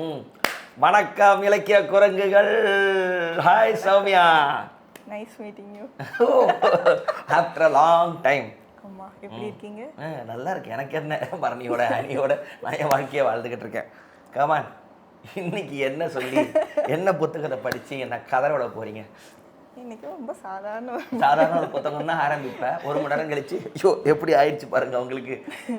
ம் வணக்கம் இலக்கிய குரங்குகள். Hi Soumya. Nice meeting you. After a long time. அம்மா எப்படி இருக்கீங்க? நல்லா இருக்கு. எனக்கு என்ன பரணியோட அணியோட நான் என் வாழ்க்கையை வாழ்ந்துக்கிட்டு இருக்கேன். கமான், இன்னைக்கு என்ன சொல்லி என்ன புத்தகத்தை படித்து என்ன கதை விட போகிறீங்க? இன்னைக்கு ரொம்ப சாதாரண ஒரு புத்தகம் தான் ஆரம்பிப்பேன். ஒரு மணி நேரம் கழிச்சு ஐயோ எப்படி ஆயிடுச்சு பாருங்க உங்களுக்கு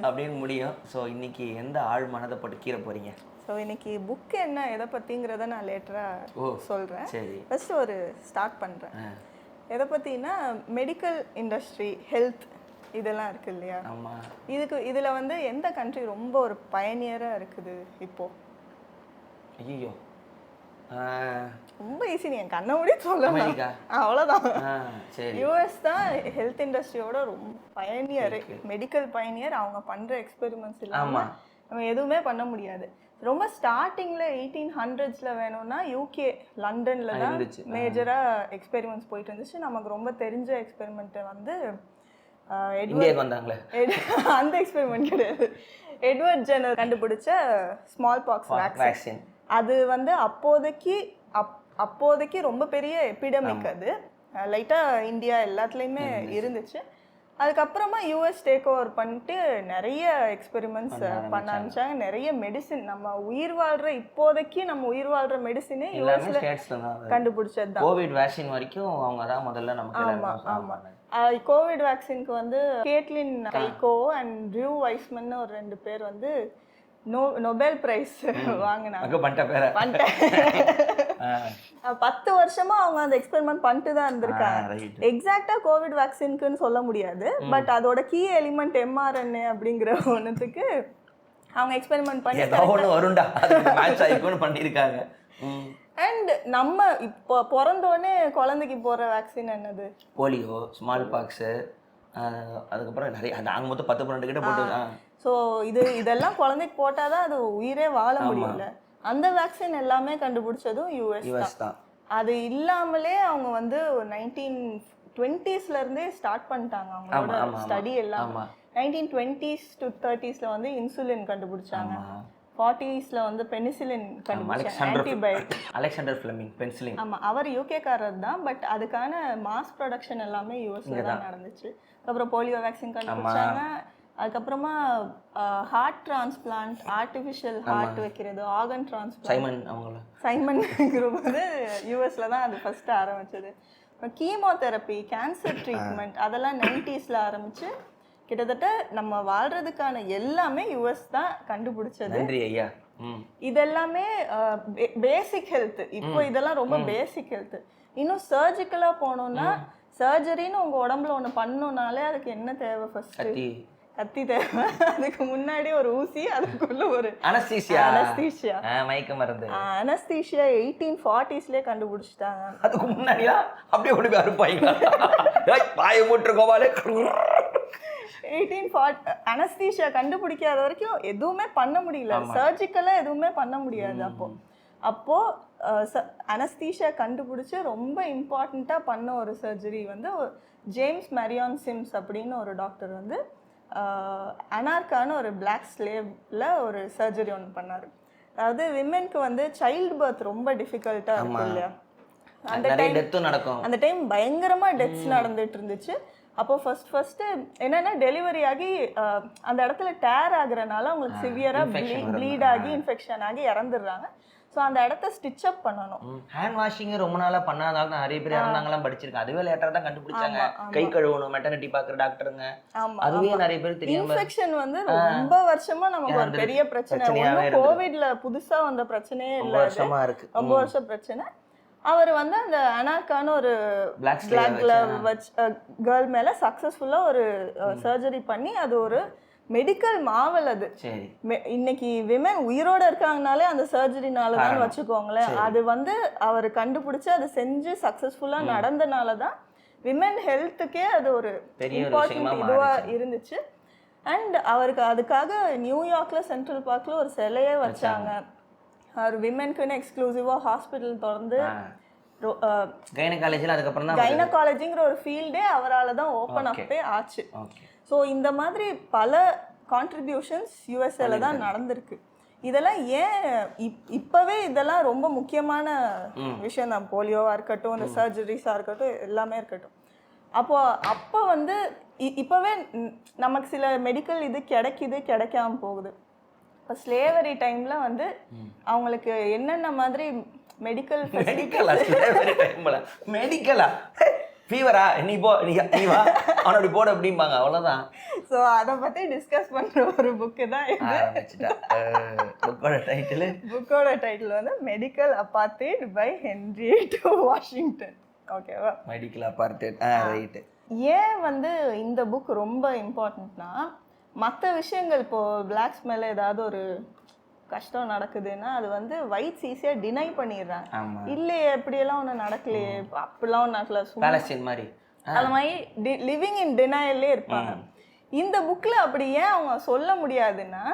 அப்படின்னு முடியும். ஸோ இன்னைக்கு எந்த ஆழ் மனதை போட்டு கீரை போகிறீங்க? ஸோ இன்னைக்கு புக் என்ன எதை பற்றிங்கிறத நான் லேட்டராக சொல்கிறேன். சரி, ஃபஸ்ட்டு ஒரு ஸ்டார்ட் பண்ணுறேன். எதை பற்றினா மெடிக்கல் இண்டஸ்ட்ரி, ஹெல்த் இதெல்லாம் இருக்குது இல்லையா? ஆமாம். இதில் வந்து எந்த கண்ட்ரி ரொம்ப ஒரு பயனியராக இருக்குது இப்போது? ஐயோ ரொம்ப ஈஸி, நீ என் கண்ணை மூடி சொல்லலாம், அவ்வளோதான். யூஎஸ் தான் ஹெல்த் இண்டஸ்ட்ரியோட ரொம்ப பயனியர், மெடிக்கல் பயனியர். அவங்க பண்ணுற எக்ஸ்பெரிமெண்ட்ஸ் இல்லாமல் நம்ம எதுவுமே பண்ண முடியாது. ரொம்ப ஸ்டார்டிங்கில் 1800s வேணும்னா யூகே லண்டனில் தான் மேஜராக எக்ஸ்பெரிமெண்ட்ஸ் போயிட்டு இருந்துச்சு. நமக்கு ரொம்ப தெரிஞ்ச எக்ஸ்பெரிமெண்ட்டை வந்து அந்த எக்ஸ்பெரிமெண்ட் கிடையாது, எட்வர்ட் ஜெனர் கண்டுபிடிச்ச ஸ்மால் பாக்ஸ் வேக்சின். அது வந்து அப்போதைக்கு ரொம்ப பெரிய எபிடமிக். அது லைட்டாக இந்தியா எல்லாத்துலேயுமே இருந்துச்சு. அதுக்கப்புறமா யூஎஸ் டேக் ஓவர் பண்ணிட்டு நிறைய எக்ஸ்பெரிமெண்ட்ஸ் பண்ண ஆரம்பிச்சாங்க. நிறைய மெடிசின், நம்ம உயிர் வாழ்கிற மெடிசினே யூஎஸ்ல கண்டுபிடிச்சது தான். கோவிட் வேக்சின் வரைக்கும் அவங்க தான் முதல்ல நமக்கு. ஆமாம் ஆமாம். கோவிட் வேக்சினுக்கு வந்து கேட்லின் கைகோ அண்ட் ட்ரூ வைஸ்மன் ஒரு 2 பேர் வந்து நோபல் பிரைஸ் வாங்கினாங்க. 10 வருஷமா அவங்க அந்த எக்ஸ்பெரிமெண்ட் பண்ணிட்டு தான் இருந்திருக்காங்க. எக்ஸாக்டா கோவிட் வேக்சினுக்குன்னு சொல்ல முடியாது, பட் அதோட கீ எலிமெண்ட் mRNA அப்படிங்கிற ஒன்றுத்துக்கு அவங்க எக்ஸ்பெரிமெண்ட் பண்ணியிருக்காங்க. அண்ட் நம்ம இப்போ பிறந்தோடனே குழந்தைக்கு போற வேக்சின் என்னது? போலியோ, ஸ்மால் பாக்ஸு, அதுக்கப்புறம் நிறைய நாங்கள் மொத்தம் 10-12 கிட்ட போட்டு. ஸோ இதெல்லாம் குழந்தைக்கு போட்டால் தான் அது உயிரே வாழ முடியல. அந்த வேக்சின் எல்லாமே கண்டுபிடிச்சதும் யூஎஸ் தான். அது இல்லாமலே அவங்க வந்து 1920s இருந்தே ஸ்டார்ட் பண்ணிட்டாங்க அவங்களோட ஸ்டடி எல்லாம். 1920s to 30s வந்து இன்சுலின் கண்டுபிடிச்சாங்க. 40s வந்து பெனிசிலின் கண்டுபிடிச்சாங்க. Alexander Fleming penicillin. ஆமாம், அவர் யூகேக்காரர் தான், பட் அதுக்கான மாஸ் ப்ரொடக்ஷன் எல்லாமே யூஎஸ்ல தான் நடந்துச்சு. அப்புறம் போலியோ வேக்சின் கண்டுபிடிச்சாங்க. அதுக்கப்புறமா ஹார்ட் டிரான்ஸ்பிளான்ட், ஆர்டிஃபிஷியல் ஹார்ட் வைக்கிறது, ஆர்கன் டிரான்ஸ்பிளான்ட், சைமன் குரூப் வந்து யூஎஸ்ல தான் அது ஃபர்ஸ்ட் ஆரம்பிச்சது. அப்புறம் கீமோதெரப்பி, கேன்சர் ட்ரீட்மெண்ட் அதெல்லாம் 90s ஆரம்பிச்சு கிட்டத்தட்ட நம்ம வாழ்றதுக்கான எல்லாமே யூஎஸ் தான் கண்டுபிடிச்சது. இதெல்லாமே பேசிக் ஹெல்த். இப்போ இதெல்லாம் ரொம்ப பேசிக் ஹெல்த். இன்னும் சர்ஜிக்கலா போனோம்னா, சர்ஜரின்னு உங்க உடம்புல ஒண்ணு பண்ணணும்னாலே அதுக்கு என்ன தேவை? ஃபர்ஸ்ட் கத்தி தேவை. அதுக்கு முன்னாடி ஒரு ஊசி, அதுக்குள்ள ஒரு அனஸ்தீசியா மயக்க மருந்து. அனஸ்தீசியா 1840s கண்டுபிடிச்சிட்டாங்க. அதுக்கு முன்னாடியா அப்படியே கொண்டு அறுப்பாங்க. வாயை மூட்டு கோவாலே 1840 அனஸ்தீசியா கண்டுபிடிக்காத வரைக்கும் எதுவுமே பண்ண முடியல. சர்ஜிக்கலா எதுவுமே பண்ண முடியாது. அப்போ அனஸ்தீசியா கண்டுபிடிச்சு ரொம்ப இம்பார்ட்டண்ட்டாக பண்ண ஒரு சர்ஜரி வந்து ஜேம்ஸ் மேரியான் சிம்ஸ் அப்படின்னு ஒரு டாக்டர் வந்து அனார்கான ஒரு பிளாக் ஸ்லேவ்ல ஒரு சர்ஜரி ஒன்று பண்ணார். அதாவது விமென்க்கு வந்து சைல்டு பர்த் ரொம்ப டிஃபிகல்ட்டாக இருக்கும் இல்லையா? அந்த டைம் பயங்கரமாக டெத்ஸ் நடந்துட்டு இருந்துச்சு. அப்போ ஃபர்ஸ்ட் என்னன்னா, டெலிவரி ஆகி அந்த இடத்துல டேர் ஆகுறதுனால அவங்களுக்கு சிவியராக ப்ளீட் ஆகி இன்ஃபெக்ஷன் ஆகி இறந்துடுறாங்க. ஸோ அந்த இடத்த ஸ்டிச் அப் பண்ணணும். ஹேண்ட் வாஷிங் ரொம்ப நாளாக பண்ணாதனால தான் நிறைய பேர் இறந்தாங்கலாம் படிச்சிருக்கேன். அதுவே லேட்டராக தான் கண்டுபிடிச்சாங்க. கை கழுவணும், மெட்டர்னிட்டி பார்க்குற டாக்டருங்க, அதுவே நிறைய பேர் தெரியும். இன்ஃபெக்ஷன் வந்து ரொம்ப வருஷமா நமக்கு ஒரு பெரிய பிரச்சனை. கோவிட்ல புதுசா வந்த பிரச்சனையே இல்லை, ரொம்ப வருஷம் பிரச்சனை. அவர் வந்து அந்த அனார்கான ஒரு பிளாக் கேர்ள் மேல சக்சஸ்ஃபுல்லா ஒரு சர்ஜரி பண்ணி, அது ஒரு மெடிக்கல் மாவல். அது இன்னைக்கு விமென் உயிரோட இருக்காங்கனாலே அந்த சர்ஜரினால தான் வச்சுக்கோங்களேன். அது வந்து அவர் கண்டுபிடிச்சு அதை செஞ்சு சக்சஸ்ஃபுல்லா நடந்தனால தான் விமென் ஹெல்த்துக்கே அது ஒரு இம்பார்ட்டன்ட் இதுவா இருந்துச்சு. அண்ட் அவருக்கு அதுக்காக நியூயார்க்ல சென்ட்ரல் பார்க்ல ஒரு சிலையே வச்சாங்க. அவர் விமென்க்குன்னு எக்ஸ்க்ளூசிவா ஹாஸ்பிட்டல் திறந்து கைனகாலஜிங்கிற ஒரு ஃபீல்டே அவரால் தான் ஓப்பன் அப்பே ஆச்சு. ஸோ இந்த மாதிரி பல கான்ட்ரிபியூஷன்ஸ் யூஎஸ்ஏல தான் நடந்திருக்கு. இதெல்லாம் ஏன் இப்பவே இதெல்லாம் ரொம்ப முக்கியமான விஷயம் தான். போலியோவா இருக்கட்டும், இந்த சர்ஜரிஸா இருக்கட்டும், எல்லாமே இருக்கட்டும். அப்போ வந்து இப்பவே நமக்கு சில மெடிக்கல் இது கிடைக்காம போகுது. இப்போ ஸ்லேவரி டைம்ல வந்து அவங்களுக்கு என்னென்ன மாதிரி மெடிக்கல் மெடிக்கலா ஃபீவரா நீ போ நீ வா அவனை அப்படி போட அப்படிம்பாங்க, அவ்வளோதான். ஸோ அதை பற்றி டிஸ்கஸ் பண்ணுற ஒரு புக்கு தான் புக்கோட டைட்டில் வந்து மெடிக்கல் அபார்த்தேட் பை ஹென்ரியட் வாஷிங்டன். ஓகேவா, மெடிக்கல் அபார்த்தேட், ரைட்டு. ஏன் வந்து இந்த புக் ரொம்ப இம்பார்ட்டன்ட்னா, மற்ற விஷயங்கள் இப்போது பிளாக்ஸ் மேலே ஏதாவது ஒரு கஷ்டம் நடக்குதுன்னா அது வந்து ஒயிட்ஸ் ஈஸியாக டினை பண்ணிடுறாங்க. இல்லையே எப்படியெல்லாம் ஒன்றும் நடக்கலையே, அப்படிலாம் ஒன்றும் நடக்கல, மாதிரி அது மாதிரி லிவிங் இன் டினையல்லே இருப்பாங்க. இந்த புக்கில் அப்படி ஏன் அவங்க சொல்ல முடியாதுன்னா,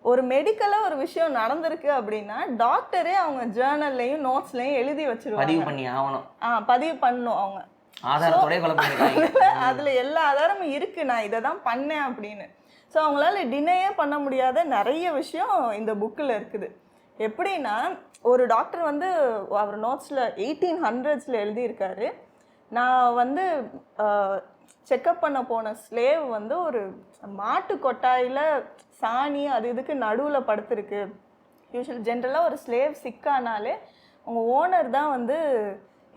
ஒரு மெடிக்கலாக ஒரு விஷயம் நடந்திருக்கு அப்படின்னா டாக்டரே அவங்க ஜேர்னல்லையும் நோட்ஸ்லையும் எழுதி வச்சிருவாங்க, பதிவு பண்ணி ஆகணும். பதிவு பண்ணணும் அவங்க. அதில் எல்லா ஆதாரமும் இருக்குது, நான் இதை தான் பண்ணேன் அப்படின்னு. ஸோ அவங்களால டினையே பண்ண முடியாத நிறைய விஷயம் இந்த புக்கில் இருக்குது. எப்படின்னா, ஒரு டாக்டர் வந்து அவர் நோட்ஸில் 1800s எழுதியிருக்காரு, நான் வந்து செக்கப் பண்ண போன ஸ்லேவ் வந்து ஒரு மாட்டு கொட்டாயில் சாணி அது இதுக்கு நடுவில் படுத்துருக்கு. ஜென்ரலாக ஒரு ஸ்லேவ் சிக்கானாலே அவங்க ஓனர் தான் வந்து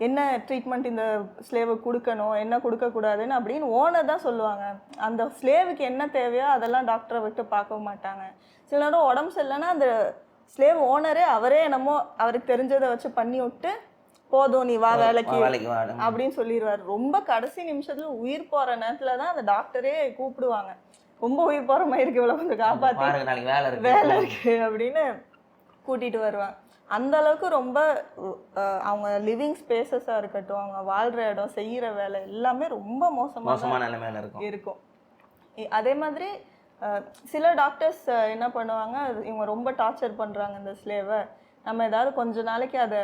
என்ன ட்ரீட்மெண்ட் இந்த ஸ்லேவுக்கு கொடுக்கணும், என்ன கொடுக்கக்கூடாதுன்னு அப்படின்னு ஓனர் தான் சொல்லுவாங்க. அந்த ஸ்லேவுக்கு என்ன தேவையோ அதெல்லாம் டாக்டரை விட்டு பார்க்க மாட்டாங்க. சில நேரம் உடம்பு சரியில்லைன்னா அந்த ஸ்லேவ் ஓனரே அவரே என்னமோ அவருக்கு தெரிஞ்சதை வச்சு பண்ணி விட்டு, போதும் நீ வா வேலைக்கு அப்படின்னு சொல்லிடுவார். ரொம்ப கடைசி நிமிஷத்துல உயிர் போகிற நேரத்தில் தான் அந்த டாக்டரே கூப்பிடுவாங்க, ரொம்ப உயிர் போகிற மாதிரி இருக்கு, இவ்வளோ கொஞ்சம் காப்பாற்றி வேலை இருக்கு அப்படின்னு கூட்டிகிட்டு வருவாங்க. அந்த அளவுக்கு ரொம்ப அவங்க லிவிங் ஸ்பேசஸாக இருக்கட்டும், அவங்க வாழ்கிற இடம், செய்கிற வேலை எல்லாமே ரொம்ப மோசமான நிலைமையில இருக்கும். அதே மாதிரி சில டாக்டர்ஸ் என்ன பண்ணுவாங்க, இவங்க ரொம்ப டார்ச்சர் பண்ணுறாங்க இந்த ஸ்லேவை, நம்ம ஏதாவது கொஞ்ச நாளைக்கு அதை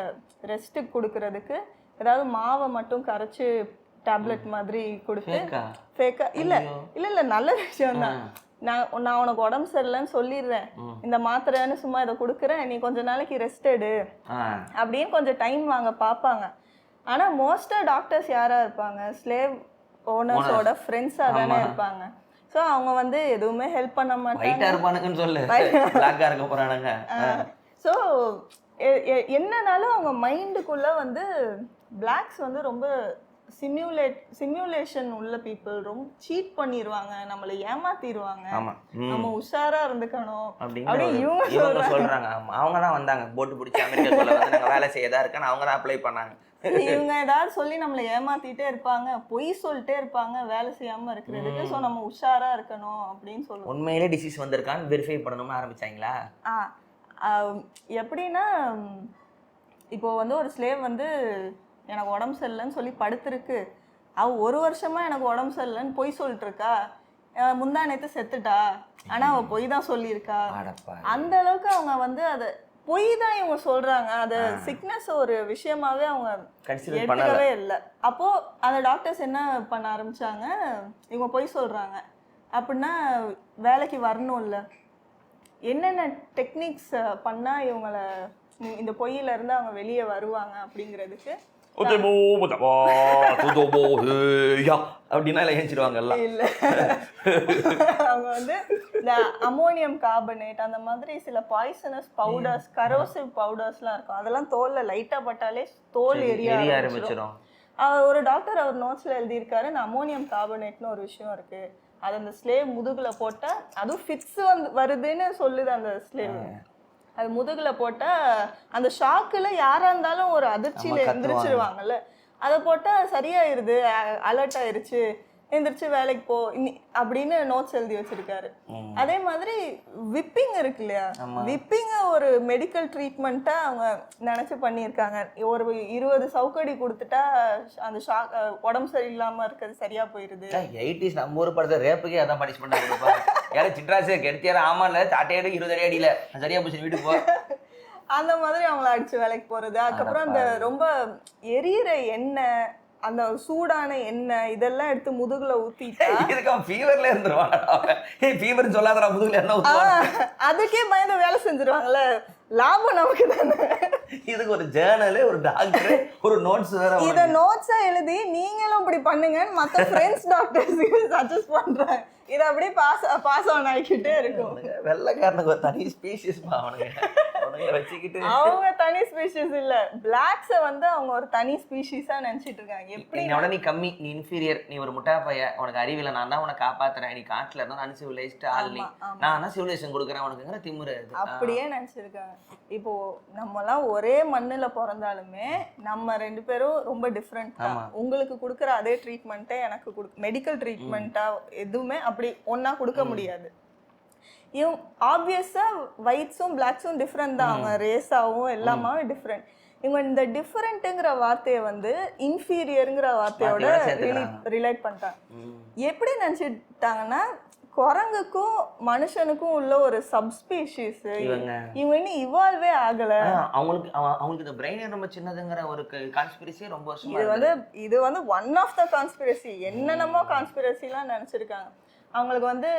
ரெஸ்ட்டுக்கு கொடுக்கறதுக்கு ஏதாவது மாவை மட்டும் கரைச்சி டேப்லெட் மாதிரி கொடுத்து ஃபேக்கா இல்லை நல்ல விஷயம் தான், நான் உனக்கு உடம்பு சரியில்லைன்னு சொல்லிடுறேன், இந்த மாத்திரைன்னு சும்மா இதை கொடுக்குறேன், நீ கொஞ்ச நாளைக்கு ரெஸ்ட் எடு அப்படின்னு கொஞ்சம் டைம் வாங்க பார்ப்பாங்க. ஆனால் மோஸ்ட்டாக டாக்டர்ஸ் யாராக இருப்பாங்க, ஸ்லேவ் ஓனர்ஸோட ஃப்ரெண்ட்ஸாக தானே இருப்பாங்க. ஸோ அவங்க வந்து எதுவுமே ஹெல்ப் பண்ண மாட்டாங்க. ஸோ என்னன்னாலும் அவங்க மைண்டுக்குள்ளே வந்து பிளாக்ஸ் வந்து ரொம்ப சிமுலேஷன் உள்ள பீப்புள், ரொம்ப சீட் பண்ணிடுவாங்க, நம்மளை ஏமாத்திடுவாங்க, நம்ம உஷாரா இருந்துக்கணும் அப்படின்னு இவங்க சொல்றாங்க. அவங்க தான் வந்தாங்க போட்டு பிடிச்சி அமெரிக்காக்குள்ள வந்து நாங்கள் வேலை செய்யதா இருக்கேன்னு அவங்க தான் அப்ளை பண்ணாங்க. இவங்க ஏதாவது சொல்லி நம்மளை ஏமாத்திட்டே இருப்பாங்க, பொய் சொல்லிட்டே இருப்பாங்க வேலை செய்யாம இருக்கிறதுக்கு. ஸோ நம்ம உஷாரா இருக்கணும் அப்படின்னு சொல்லுவோம். உண்மையிலே டிசீஸ் வந்திருக்கான்னு வெரிஃபை பண்ணணும்னு ஆரம்பிச்சாங்களா? எப்படின்னா, இப்போ வந்து ஒரு ஸ்லேவ் வந்து எனக்கு உடம்பு சரியில்லைன்னு சொல்லி படுத்துருக்கு, ஒரு வருஷமா எனக்கு உடம்பு சரியில்லைன்னு பொய் சொல்லிட்டு இருக்கா, முந்தா நேத்து செத்துட்டா, ஆனா அவ பொய் தான் சொல்லியிருக்கா. அந்த அளவுக்கு அவங்க வந்து அதை பொய் தான் இவங்க சொல்றாங்க, அது சிக்னஸ் ஒரு விஷயமாவே அவங்க எடுக்கவே இல்லை. அப்போ அந்த டாக்டர்ஸ் என்ன பண்ண ஆரம்பிச்சாங்க, இவங்க பொய் சொல்றாங்க அப்படின்னா வேலைக்கு வரணும் இல்லை, என்னென்ன டெக்னிக்ஸ் பண்ணா இவங்கள இந்த பொய்யில இருந்து அவங்க வெளியே வருவாங்க அப்படிங்கிறதுக்கு அப்படின்னா ஏஞ்சிடுவாங்கல்ல. இல்லை, அவங்க வந்து இந்த அமோனியம் கார்பனேட் அந்த மாதிரி சில பாய்சனஸ் பவுடர்ஸ், கரோசிவ் பவுடர்ஸ்லாம் இருக்கும், அதெல்லாம் தோல்ல லைட்டா பட்டாலே தோல் எரிய ஆரம்பிச்சிடும். ஒரு டாக்டர் அவர் நோட்ஸ்ல எழுதியிருக்காரு, இந்த அமோனியம் கார்பனேட்னு ஒரு விஷயம் இருக்கு, அது அந்த ஸ்லேவ் முதுகுல போட்டா, அதுவும் ஃபிட்ஸ் வருதுன்னு சொல்லுது அந்த ஸ்லேவ், அது முதுகுல போட்டா அந்த ஷாக்குல யாரா இருந்தாலும் ஒரு அதிர்ச்சியில எந்திரிச்சிருவாங்கல்ல, அதை போட்டா சரியாயிருது, அலர்ட் ஆயிருச்சு, எந்திரிச்சு வேலைக்கு போ அப்படின்னு நோட்ஸ் எழுதி வச்சிருக்காரு. அதே மாதிரி விப்பிங் இருக்கு இல்லையா, விப்பிங்க ஒரு மெடிக்கல் ட்ரீட்மெண்ட்டா அவங்க நினைச்சு பண்ணியிருக்காங்க. ஒரு 20 சவுக்கடி கொடுத்துட்டா அந்த ஷாக் உடம்பு சரியில்லாம இருக்கிறது சரியா போயிருது. 80s நம்ம ஊர் படத்தை ரேப்புக்கே அதான் பனிஷ்மெண்ட் கொடுப்பாங்க. யாரும் சிட்ராசே கெடுத்தியார ஆமால சாட்டையோட 20 அடியில சரியா போச்சு வீட்டுக்கு போ, அந்த மாதிரி அவங்கள அடிச்சு வேலைக்கு போறது. அதுக்கப்புறம் அந்த ரொம்ப எரியிற எண்ணெய் அந்த சூடான எண்ணெய் இதெல்லாம் எடுத்து முதுகுல ஊத்திட்டா இதுக்கு அவன் ஃபீவர்ல இருந்துருவான். ஃபீவர் சொல்லாதடா முதுகுல என்ன ஊத்துவான். அதுக்கே பயந்து வேலை செஞ்சிருவாங்கல்ல, லாபம் நமக்கு தானே. இதுக்கு ஒரு ஜேர்னல், ஒரு டாக்டர், ஒரு நோட்ஸ் வேற. இத நோட்ஸா எழுதி நீங்களும் இப்படி பண்ணுங்கன்னு மத்த ஃப்ரெண்ட்ஸ் டாக்டர்ஸ்க்கு சஜஸ்ட் பண்றாங்க. இது அப்படியே பாஸ் ஆன் ஆகிக்கிட்டே இருக்கும். வெள்ளைக்காரனுக்கு ஒரு தனி ஸ்பீஷிஸ் அவனுங்க வச்சுக்கிட்டு. அவங்க தனி ஸ்பீஷிஸ் இல்ல, பிளாக்ஸ வந்து அவங்க ஒரு தனி ஸ்பீஷிஸா நினைச்சிட்டு இருக்காங்க. எப்படி நீ கம்மி, நீ இன்ஃபீரியர், நீ ஒரு முட்டா பைய, உனக்கு அறிவில நான் தான் உன்னை காப்பாத்துறேன், நீ காட்டுல இருந்தா அன்சிவிலைஸ்ட் ஆள், நீ நான் தான் சிவிலைசேஷன் கொடுக்குறேன் உனக்குங்கிற திமுறை அப்படியே நினைச்சிருக்காங்க. இப்போ நம்மலாம் ஒரே மண்ணுல பிறந்தாலுமே நம்ம 2 பேரும் ரொம்ப டிஃப்ரெண்ட் தான். உங்களுக்கு கொடுக்குற அதே ட்ரீட்மெண்ட்டே எனக்கு மெடிக்கல் ட்ரீட்மெண்ட்டா எதுவுமே அப்படி ஒன்னா கொடுக்க முடியாது. இவங்க ஆப்வியஸா ஒயிட்ஸும் பிளாக்ஸும் டிஃப்ரெண்ட் தான், அவங்க ரேஸாவும் எல்லாமே டிஃப்ரெண்ட். இவங்க இந்த டிஃப்ரெண்ட்டுங்கிற வார்த்தையை வந்து இன்ஃபீரியருங்கிற வார்த்தையோட ரிலேட் பண்ணிட்டாங்க. எப்படி நினைச்சிட்டாங்கன்னா குரங்குக்கும் மனுஷனுக்கும் உள்ள ஒரு சப்ஸ்பீஷிஸ், இவங்க இன்னும் இவால்வே ஆகல. அவங்களுக்கு இந்த பிரெயின் ரொம்ப சின்னதுங்கிற ஒரு கான்ஸ்பிரசி ரொம்ப இது வந்து ஒன் ஆஃப் த கான்ஸ்பிரசி. என்னென்னமோ கான்ஸ்பிரசிலாம் நினைச்சிருக்காங்க. அவங்களுக்கு வந்து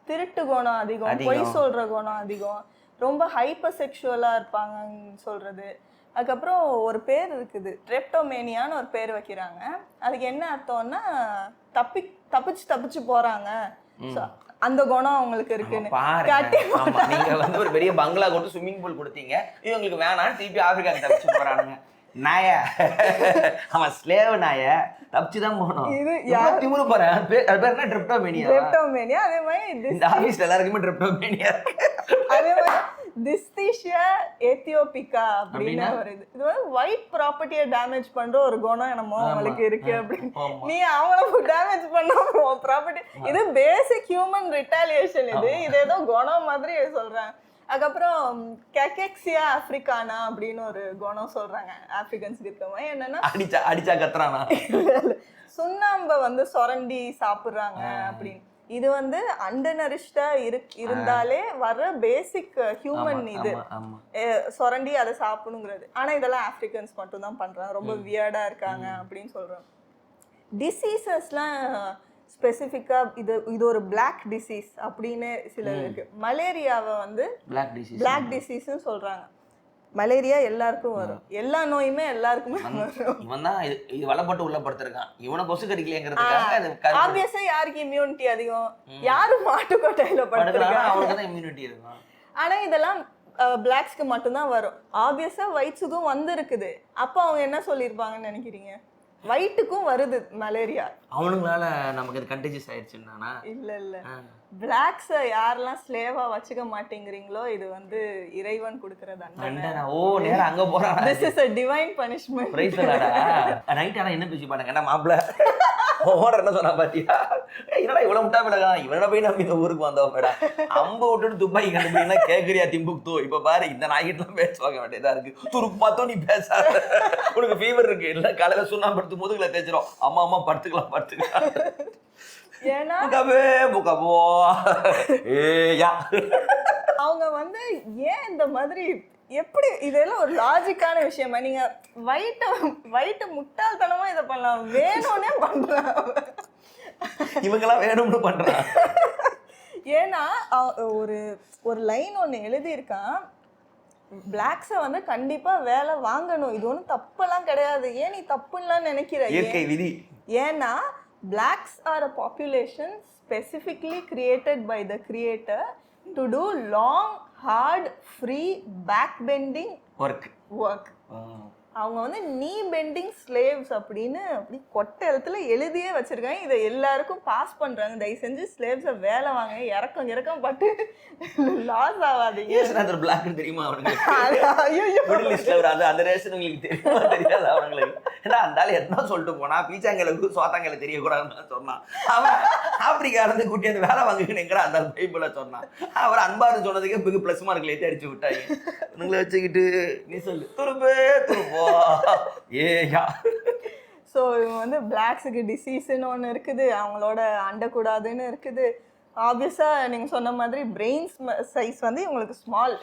திருட்டு குணம் அதிகம், பொய் சொல்ற குணம் அதிகம், ரொம்ப ஹைப்பர் செக்ஷுவலா இருப்பாங்கன்னு சொல்றது. அதுக்கப்புறம் ஒரு பேர் இருக்குது, ட்ரெப்டோமேனியான்னு ஒரு பேர் வைக்கிறாங்க. அதுக்கு என்ன அர்த்தம்னா தப்பிச்சு போறாங்க, அந்த குணம் அவங்களுக்கு இருக்குன்னு. நீங்க வந்து ஒரு பெரிய பங்களா கொடுத்து ஸ்விம்மிங் பூல் கொடுத்தீங்க, இவங்களுக்கு வேணாம், திருப்பி ஆப்பிரிக்காக்கு தப்பிச்சு போறானுங்க. நாய அவன் ஸ்லேவ் நாய தப்பிச்சுதான் போனோம். திமுரு போறேன். அது பேர் என்ன? ட்ரெப்டோமேனியா. அதே மாதிரி இந்த ஆபீஸ்ல எல்லாருக்குமே ட்ரெப்டோமேனியா. அதே மாதிரி டிஸ்தீஷியா எத்தியோபிகா அப்படின்னு வருது. இது வந்து ஒயிட் ப்ராப்பர்ட்டியை டேமேஜ் பண்ற ஒரு குணம் என்னமோ அவங்களுக்கு இருக்கு அப்படின்னு. நீ அவங்கள டேமேஜ் பண்ண ப்ராப்பர்ட்டி, இது பேசிக் ஹியூமன் ரிட்டாலியேஷன். இது ஏதோ குணம் மாதிரி சொல்றாங்க. அதுக்கப்புறம் கெக்கெக்சியா ஆப்பிரிக்கானா அப்படின்னு ஒரு குணம் சொல்றாங்க ஆப்பிரிக்கன்ஸ்க்கு இருக்கவங்க. என்னன்னா அடிச்சா கத்துறானா, சுண்ணாம்பை வந்து சொரண்டி சாப்பிடுறாங்க அப்படின்னு. இது வந்து அண்டர்நரிஷ்டா இருந்தாலே வர பேசிக் ஹியூமன் இது சொரண்டி அதை சாப்பிடணுங்கிறது. ஆனா இதெல்லாம் ஆப்பிரிக்கன்ஸ் மட்டும் தான் பண்றாங்க, ரொம்ப வியர்டா இருக்காங்க அப்படின்னு சொல்றோம். டிசீசஸ்லாம் ஸ்பெசிஃபிக்கா இது ஒரு பிளாக் டிசீஸ் அப்படின்னு சில இருக்கு. மலேரியாவை வந்து பிளாக் டிசீஸ்ன்னு சொல்றாங்க. மலேரியா எல்லாருக்கும் வரும், எல்லா நோயுமே எல்லாருக்குமே வரும். இவன் தான் இது வளப்பட்டு உள்ள படுத்திருக்கான், இவனை கொசு கடிக்கலங்கிறதுக்காக. ஆப்வியஸா யாருக்கு இம்யூனிட்டி அதிகம்? யாரு மாட்டுக்கொட்டையில படுத்துறாங்க, அவங்களுக்கு தான் இம்யூனிட்டி இருக்கும். ஆனா இதெல்லாம் பிளாக்ஸ்க்கு மட்டும்தான் வரும். ஆப்வியஸா ஒயிட்ஸுக்கும் வந்து இருக்குது. அப்போ அவங்க என்ன சொல்லியிருப்பாங்கன்னு நினைக்கிறீங்க? ஒயிட்டுக்கும் வருது மலேரியா. அவனுங்களால நமக்கு இது கண்டேஜியஸ் ஆயிடுச்சுன்னா? இல்ல பிளாக்ஸை யாரெல்லாம் ஸ்லேவா வச்சுக்க மாட்டேங்கிறீங்களோ இது வந்து இறைவன் கொடுக்கிற தண்டனை. ஓ நேரா அங்க போறான். This is a divine punishment. பிரைஸ் லாடா. நைட் ஆனா என்ன பேசி பாருங்க, என்ன மாப்ள ஓனர் என்ன சொன்னா பாத்தியா? என்னடா இவ்வளவு முட்டா பிள்ளை, இவனை போய் நம்ம இந்த ஊருக்கு வந்தோம் மேடா, அம்பு விட்டுட்டு துப்பாக்கி கண்டுபிடினா கேக்குறியா திம்புக்தோ? இப்ப பாரு இந்த நாய்கிட்டலாம் பேசுவாங்க வேண்டியதா இருக்கு. துருக்கு பார்த்தோம் நீ பேசாத, உனக்கு ஃபீவர் இருக்கு, இல்ல காலையில சுண்ணாம்பு படுத்து முதுகுல தேய்ச்சிரும், அம்மா படுத்துக்கலாம். ஏன்னா அவங்க வந்து ஏன் இந்த மாதிரி எப்படி இதெல்லாம் ஒரு லாஜிக்கான விஷயமா? நீங்க வயிட்டு முட்டாள்தனமா இதை பண்ணலாம், வேணும்னே பண்றாங்க. இவங்கெல்லாம் வேணும்னு பண்றாங்க. ஏன்னா ஒரு லைன் ஒன்று எழுதியிருக்கான், பிளாக்ஸை வந்து கண்டிப்பா வேலை வாங்கணும், இது ஒன்றும் தப்பெல்லாம் கிடையாது. ஏன் நீ தப்புலாம் நினைக்கிற? இயற்கை விதி. ஏன்னா blacks are a population specifically created by the creator to do long, hard, free, back-bending work. அவங்க வந்து நீ பெண்டிங் ஸ்லேவ்ஸ் அப்படின்னு அப்படி கொட்டை இடத்துல எழுதியே வச்சிருக்காங்க. இதை எல்லாருக்கும் பாஸ் பண்றாங்க. தயவு செஞ்சு ஸ்லேவ்ஸை வேலை வாங்க, இறக்கம் பட்டு லாஸ் ஆகாதீங்க. பிளாக் தெரியுமா அவனுக்கு? அந்த ரேஷன் உங்களுக்கு தெரியுமா தெரியாது அவங்களுக்கு? ஏன்னா அந்த ஆள் என்ன சொல்லிட்டு போனா, பீச்சாங்கலுக்கு சோத்தாங்கல தெரியக்கூடாதுன்னு சொன்னான். அவன் ஆப்பிரிக்கா இருந்து கூட்டி அந்த வேலை வாங்குகிறேங்கிற அந்த பைபிள சொன்னான். அவர் அன்பாரு சொன்னதுக்கு பிளஸ் மார்க்ல ஏற்றி அடிச்சு விட்டாங்க. உங்களை வச்சுக்கிட்டு நீ சொல்லு துருப்போ ஏயா. ஸோ இவங்க வந்து பிளாக்ஸுக்கு டிசீஸ்ன்னு ஒன்று இருக்குது, அவங்களோட அண்டக்கூடாதுன்னு இருக்குது. ஆப்வியஸாக நீங்கள் சொன்ன மாதிரி பிரெயின் சைஸ் வந்து இவங்களுக்கு ஸ்மால்,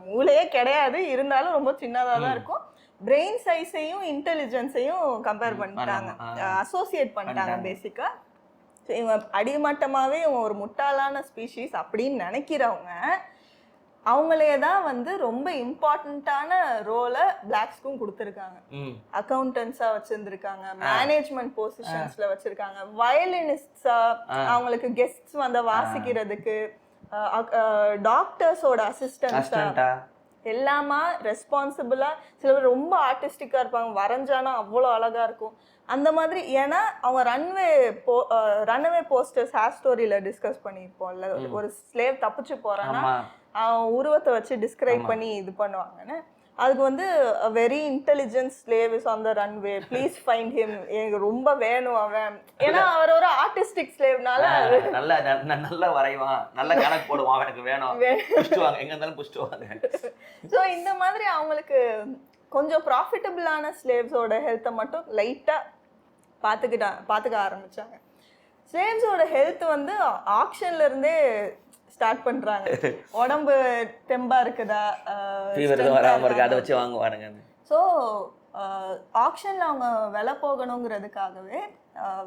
மூளையே கிடையாது, இருந்தாலும் ரொம்ப சின்னதாக தான் இருக்கும். பிரெயின் சைஸையும் இன்டெலிஜென்ஸையும் கம்பேர் பண்ணிட்டாங்க, அசோசியேட் பண்ணிட்டாங்க பேசிக்கா. இவன் அடிமட்டமாவே இவன் ஒரு முட்டாளான ஸ்பீஷீஸ் அப்படின்னு நினைக்கிறவங்க அவங்களே தான் வந்து ரொம்ப இம்பார்ட்டண்ட்டான ரோலை பிளாக்ஸ்க்கும் கொடுத்துருக்காங்க. அக்கௌண்டன்ஸா வச்சிருந்திருக்காங்க, மேனேஜ்மெண்ட் பொசிஷன்ஸ்ல வச்சிருக்காங்க, வயலினிஸ்டா அவங்களுக்கு கெஸ்ட்ஸ் வந்து வாசிக்கிறதுக்கு, டாக்டர்ஸோட அசிஸ்டன்ஸா எல்லாமா ரெஸ்பான்சிபிளா. சில பேர் ரொம்ப ஆர்டிஸ்டிக்கா இருப்பாங்க, வரைஞ்சானா அவ்வளோ அழகா இருக்கும் அந்த மாதிரி. ஏன்னா அவங்க ரன்வே போஸ்டர்ஸ் ஹேர் ஸ்டோரியில டிஸ்கஸ் பண்ணியிருப்போம்ல, ஒரு ஸ்லேவ் தப்பிச்சு போறான்னா அவன் உருவத்தை வச்சு டிஸ்கிரைப் பண்ணி இது பண்ணுவாங்கன்னு. அதுக்கு வந்து very intelligent slave is on the runway, please find him, எனக்கு ரொம்ப வேணும் அவன். ஏன்னா அவர் ஒரு ஆர்டிஸ்டிக் ஸ்லேவ்னால நல்லா வரைவான், நல்ல கணக்கு போடுவான், எனக்கு வேணும், புஷ்டுவாங்க, எங்க இருந்தாலும் புஷ்டுவாங்க. ஸோ இந்த மாதிரி அவங்களுக்கு கொஞ்சம் ப்ராஃபிட்டபிளான ஸ்லேவ்ஸோட ஹெல்த்தை மட்டும் லைட்டாக பார்த்துக்க ஆரம்பிச்சாங்க. ஸ்லேவ்ஸோட ஹெல்த் வந்து ஆக்ஷன்ல இருந்தே ஸ்டார்ட் பண்றாங்க. உடம்பு தெம்பா இருக்குதா, அதை வச்சு வாங்குவானுங்க. ஸோ ஆக்ஷன்ல அவங்க விலை போகணுங்கிறதுக்காகவே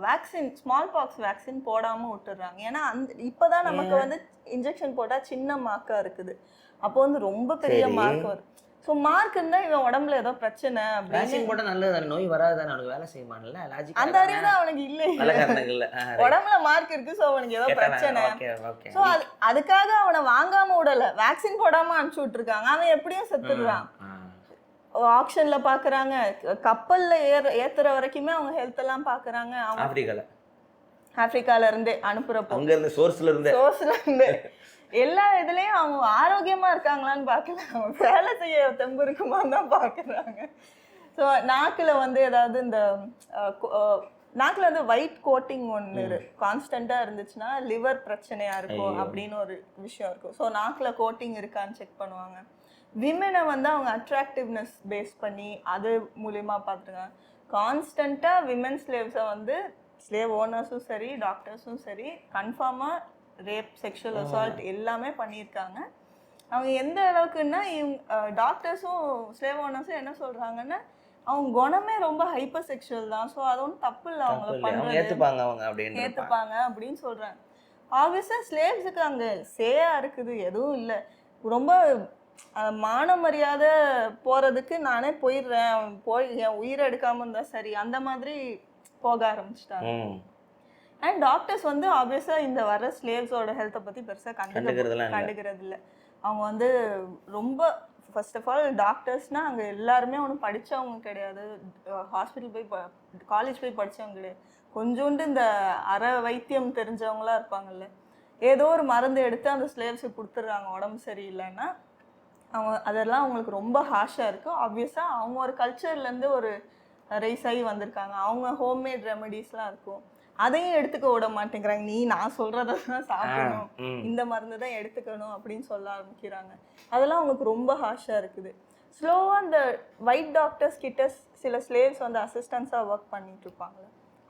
வேக்சின், ஸ்மால் பாக்ஸ் வேக்சின் போடாம விட்டுறாங்க. ஏன்னா இப்போதான் நமக்கு வந்து இன்ஜெக்ஷன் போட்டா சின்ன மார்க்கா இருக்குது, அப்போ வந்து ரொம்ப பெரிய மார்க் வரும். ஸோ மார்க் இருந்தா இவன் உடம்புல ஏதோ பிரச்சனை அப்படின்னு போட்டா நல்லது, நோய் வராது, அவனுக்கு வேலை செய்வான்ல, அந்த அறிவு தான் அவனுக்கு இல்லை. உடம்புல மார்க் இருக்கு, ஸோ அவனுக்கு ஏதோ பிரச்சனை. ஸோ அதுக்காக அவனை வாங்காம விடல, வேக்சின் போடாம அனுப்பிச்சு விட்டுருக்காங்க. அவன் எப்படியும் செத்துடுறான். ஆக்ஷன்ல பாக்குறாங்க, கப்பல்ல ஏத்துற வரைக்குமே அவங்க ஹெல்த் எல்லாம் பாக்குறாங்க. ஆப்பிரிக்கால இருந்தே அனுப்புறப்போ, சோர்ஸ்ல இருந்தே எல்லா இதுலயும் அவங்க ஆரோக்கியமா இருக்காங்களான்னு பார்க்கல, அவங்க வேலை செய்ய தெம்பு இருக்குமான்னு தான் பாக்குறாங்க. ஸோ நாக்குல வந்து ஏதாவது இந்த நாக்குல வந்து ஒயிட் கோட்டிங் ஒன்று கான்ஸ்டண்டா இருந்துச்சுன்னா லிவர் பிரச்சனையா இருக்கும் அப்படின்னு ஒரு விஷயம் இருக்கும். ஸோ நாக்குல கோட்டிங் இருக்கான்னு செக் பண்ணுவாங்க. விமெனை வந்து அவங்க அட்ராக்டிவ்னஸ் பேஸ் பண்ணி அது மூலியமா பார்த்துருக்காங்க. கான்ஸ்டண்டா விமென் ஸ்லேவ்ஸை வந்து ஸ்லேவ் ஓனர்ஸும் சரி டாக்டர்ஸும் சரி கன்ஃபார்மாக ரேப், செக்ஷுவல் அசால்ட் எல்லாமே பண்ணியிருக்காங்க. அவங்க எந்த அளவுக்குன்னா டாக்டர்ஸும் ஸ்லேவ் ஓனர்ஸும் என்ன சொல்கிறாங்கன்னா அவங்க குணமே ரொம்ப ஹைப்பர் செக்ஷுவல் தான், ஸோ அது ஒன்றும் தப்பு இல்லை, அவங்கள பண்ணுறது ஏற்றுப்பாங்க அப்படின்னு சொல்கிறாங்க. ஆப்வியஸாக ஸ்லேவ்ஸுக்கு அங்கே சேயா இருக்குது, எதுவும் இல்லை. ரொம்ப மான மரியாதை போகிறதுக்கு நானே போயிடுறேன், போய் என் உயிரை எடுக்காமல் இருந்தால் சரி, அந்த மாதிரி போக ஆரம்பிச்சிட்டாங்க. அண்ட் டாக்டர்ஸ் வந்து ஆப்வியஸாக இந்த வர ஸ்லேவ்ஸோட ஹெல்த்தை பற்றி பெருசாக கண்டுக்கிறது இல்லை. அவங்க வந்து ரொம்ப ஃபர்ஸ்ட் ஆஃப் ஆல் டாக்டர்ஸ்னால் அங்கே எல்லாருமே ஒன்றும் படித்தவங்க கிடையாது, ஹாஸ்பிட்டல் போய் காலேஜ் போய் படித்தவங்க கிடையாது, கொஞ்சோண்டு இந்த வைத்தியம் தெரிஞ்சவங்களாம் இருப்பாங்கல்ல, ஏதோ ஒரு மருந்து எடுத்து அந்த ஸ்லேவ்ஸுக்கு கொடுத்துட்றாங்க உடம்பு சரியில்லைன்னா. அவங்க அதெல்லாம் அவங்களுக்கு ரொம்ப ஹார்ஷாக இருக்கும். ஆப்வியஸாக அவங்க ஒரு கல்ச்சர்லேருந்து ஒரு ரைஸ் ஆகி வந்திருக்காங்க, அவங்க ஹோம்மேட் ரெமடிஸ்லாம் இருக்கும், அதையும் எடுத்துக்க விட மாட்டேங்கிறாங்க. நான் சொல்றத தான் சாப்பிடணும், இந்த மருந்து தான் எடுத்துக்கணும் அப்படின்னு சொல்ல ஆரம்பிக்கிறாங்க. அதெல்லாம் அவங்களுக்கு ரொம்ப ஹார்ஷா இருக்குது. ஸ்லோவா இந்த ஒயிட் டாக்டர்ஸ் கிட்ட சில ஸ்லேவ்ஸ் வந்து அசிஸ்டன்ஸா ஒர்க் பண்ணிட்டு இருப்பாங்க,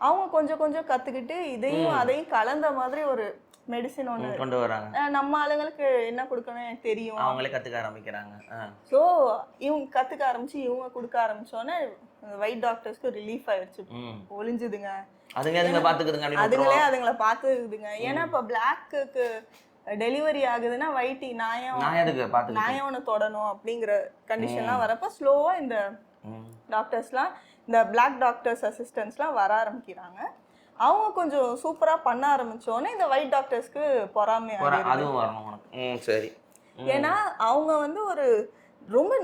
அவங்க கொஞ்சம் கொஞ்சம் கத்துக்கிட்டு இதையும் அதையும் கலந்த மாதிரி ஒரு மெடிசின் ஒன்று கொண்டு வராங்க. நம்ம ஆளுங்களுக்கு என்ன கொடுக்கணும் எனக்கு தெரியும், அவங்களே கத்துக்க ஆரம்பிக்கிறாங்க. ஸோ இவங்க கத்துக்க ஆரம்பிச்சு இவங்க கொடுக்க ஆரம்பிச்சோன்னே ஒயிட் டாக்டர்ஸ்க்கு ரிலீஃப் ஆயிடுச்சு, ஒளிஞ்சுதுங்க, அதுங்களே அதுங்களை பார்த்துக்குதுங்க. ஏன்னா இப்போ பிளாக்கு டெலிவரி ஆகுதுன்னா வைட்டி நாயம் ஒன்று தொடணும் அப்படிங்கிற கண்டிஷன்லாம் வரப்போ ஸ்லோவா இந்த டாக்டர்ஸ்லாம், இந்த பிளாக் டாக்டர்ஸ் அசிஸ்டன்ஸ்லாம் வர ஆரம்பிக்கிறாங்க. அவங்க கொஞ்சம் சூப்பரா பண்ண ஆரம்பிச்சோன்னே இந்த ஒயிட் டாக்டர்ஸ்க்கு பொறாமை சரி. ஏன்னா அவங்க வந்து ஒரு ரொம்ப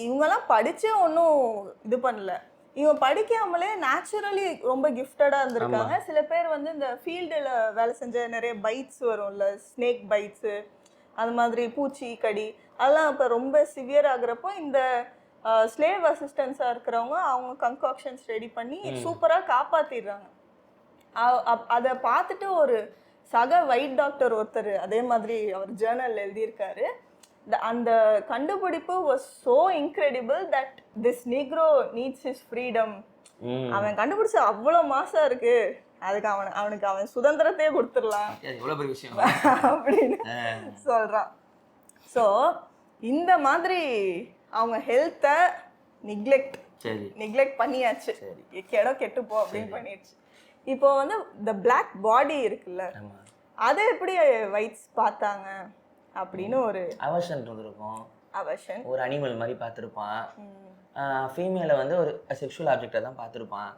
இவங்கெல்லாம் படிச்சே ஒன்றும் இது பண்ணல, இவங்க படிக்காமலே நேச்சுரலி ரொம்ப கிஃப்டடா இருந்திருக்காங்க. சில பேர் வந்து இந்த ஃபீல்டில் வேலை செஞ்ச நிறைய பைட்ஸ் வரும்ல, ஸ்னேக் பைட்ஸு, அது மாதிரி பூச்சி கடி, அதெல்லாம் இப்போ ரொம்ப சிவியர் ஆகுறப்போ இந்த ஸ்லேவ் அசிஸ்டன்ஸாக இருக்கிறவங்க அவங்க கன்காக்ஷன்ஸ் ரெடி பண்ணி சூப்பராக காப்பாற்றிடுறாங்க. அதை பார்த்துட்டு ஒரு சக ஒயிட் டாக்டர் ஒருத்தர் அதே மாதிரி அவர் ஜேர்னல் எழுதியிருக்காரு, அந்த கண்டுபிடிப்பு was so incredible that this Negro needs his freedom. அவன் கண்டுபிடிச்ச அவ்வளோ மாசம் இருக்கு, அதுக்கு அவனுக்கு அவன் சுதந்திரத்தையே கொடுத்துடலாம் அப்படின்னு சொல்றான். ஸோ இந்த மாதிரி அவங்க ஹெல்த்தை நெக்லெக்ட் பண்ணியாச்சு. கெட்டுப்போ அப்படின்னு பண்ணிடுச்சு. இப்போ வந்து இந்த பிளாக் பாடி இருக்குல்ல, அதை எப்படி வைட்ஸ் பார்த்தாங்க அப்படின்னு ஒரு அவர்ஷன் இருந்திருக்கும். ஒரு அனிமல் மாதிரி பார்த்துருப்பான். ஃபீமேலை வந்து ஒரு செக்ஷுவல் ஆப்ஜெக்டை தான் பார்த்துருப்பான்.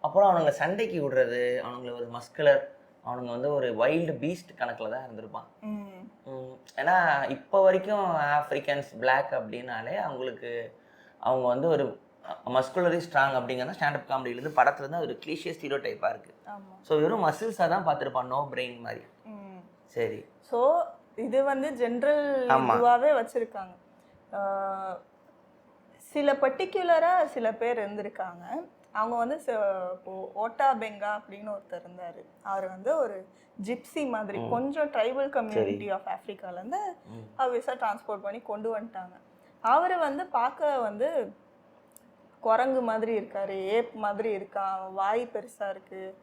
அப்புறம் அவனுங்க சண்டைக்கு விடுறது, அவனுங்களை ஒரு மஸ்குலர், அவனுங்க வந்து ஒரு வைல்டு பீஸ்ட் கணக்கில் தான் இருந்திருப்பான். ஏன்னா இப்போ வரைக்கும் ஆஃப்ரிக்கன்ஸ் பிளாக் அப்படின்னாலே அவங்களுக்கு அவங்க வந்து ஒரு மஸ்குலரி ஸ்ட்ராங் அப்படிங்கிறத ஸ்டாண்டப் காமெடியிலேருந்து படத்துலேருந்து ஒரு கிளீஷியஸ் ஸ்டீரியோ டைப்பாக இருக்குது. ஸோ வெறும் மசில்ஸாக தான் பார்த்துருப்பான், நோ பிரெயின் மாதிரி. சரி, ஸோ இது வந்து ஜென்ரல் இதுவாகவே வச்சுருக்காங்க. சில பர்டிகுலராக சில பேர் இருந்திருக்காங்க. அவங்க வந்து இப்போது ஓட்டா பெங்கா அப்படின்னு ஒருத்தர் இருந்தார். அவர் வந்து ஒரு ஜிப்சி மாதிரி கொஞ்சம் ட்ரைபல் கம்யூனிட்டி ஆஃப் ஆஃப்ரிக்காலேருந்து ஆப்வியஸாக டிரான்ஸ்போர்ட் பண்ணி கொண்டு வந்துட்டாங்க. அவர் வந்து பார்க்க வந்து குரங்கு மாதிரி இருக்கார், ஏப் மாதிரி இருக்கான், வாய் பெருசாக இருக்குது,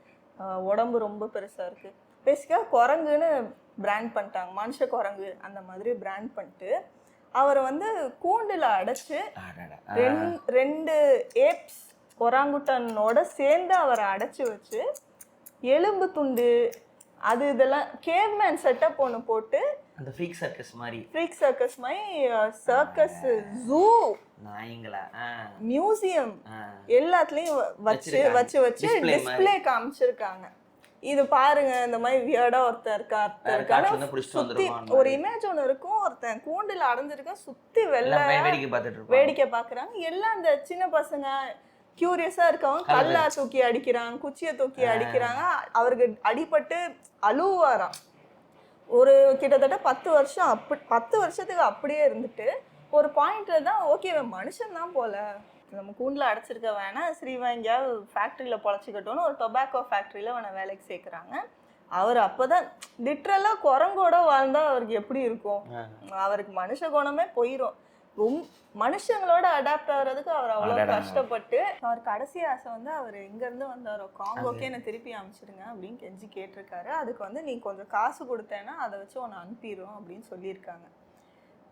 உடம்பு ரொம்ப பெருசாக இருக்குது. பேசிக்காக குரங்குன்னு பிராண்ட் பண்ணிட்டாங்க, மனுஷ குரங்கு அந்த மாதிரி பிராண்ட் பண்ணிட்டு அவரை வந்து கூண்டில் அடைச்சி 2 ஏப்ஸ் ஒராங்குட்டனோட சேர்ந்து அவரை அடைச்சி வச்சு எலும்பு துண்டு அது இதெல்லாம் கேவ்மேன் செட்டப் ஒன்று போட்டு அந்த ஃப்ரீக் சர்க்கஸ் மாதிரி சர்க்கஸ், ஜூ, நாய்ங்களா, மியூசியம் எல்லாத்துலேயும் வச்சு டிஸ்பிளே காமிச்சிருக்காங்க. இது பாருங்க, இந்த மாதிரி வியர்டா ஒருத்தன் இருக்கான்னு சுத்தி ஒரு இமேஜ் ஒன்று இருக்கும். ஒருத்தன் கூண்டில் அடைஞ்சிருக்கான், சுத்தி வேடிக்கை பார்க்குறாங்க. எல்லாம் அந்த சின்ன பசங்க கியூரியஸா இருக்கவங்க கல்லா தூக்கி அடிக்கிறாங்க, குச்சியை தூக்கி அடிக்கிறாங்க. அவருக்கு அடிபட்டு அழுவாராம். ஒரு கிட்டத்தட்ட 10 வருஷத்துக்கு அப்படியே இருந்துட்டு ஒரு பாயிண்ட்ல தான் ஓகே மனுஷன் தான் போல, நம்ம கூண்டில் அடைச்சிருக்க வேணாம், ஸ்ரீவா எங்கேயாவது ஃபேக்ட்ரியில் பொழைச்சிக்கட்டும்னு ஒரு டொபாக்கோ ஃபேக்ட்ரியில் அவனை வேலைக்கு சேர்க்குறாங்க. அவர் அப்போ தான் லிட்ரலாக குரங்கோட வாழ்ந்தால் அவருக்கு எப்படி இருக்கும், அவருக்கு மனுஷ குணமே போயிடும். மனுஷங்களோட அடாப்ட் ஆகிறதுக்கு அவர் அவ்வளோ கஷ்டப்பட்டு அவர் கடைசி ஆசை வந்து அவர் எங்கேருந்து வந்தாரோ காங்கோக்கே என்னை திருப்பி அனுப்பிச்சிடுங்க அப்படின்னு கெஞ்சி கேட்டிருக்காரு. அதுக்கு வந்து நீ கொஞ்சம் காசு கொடுத்தேன்னா அதை வச்சு உன்னை அனுப்பிடுவோம் அப்படின்னு சொல்லியிருக்காங்க.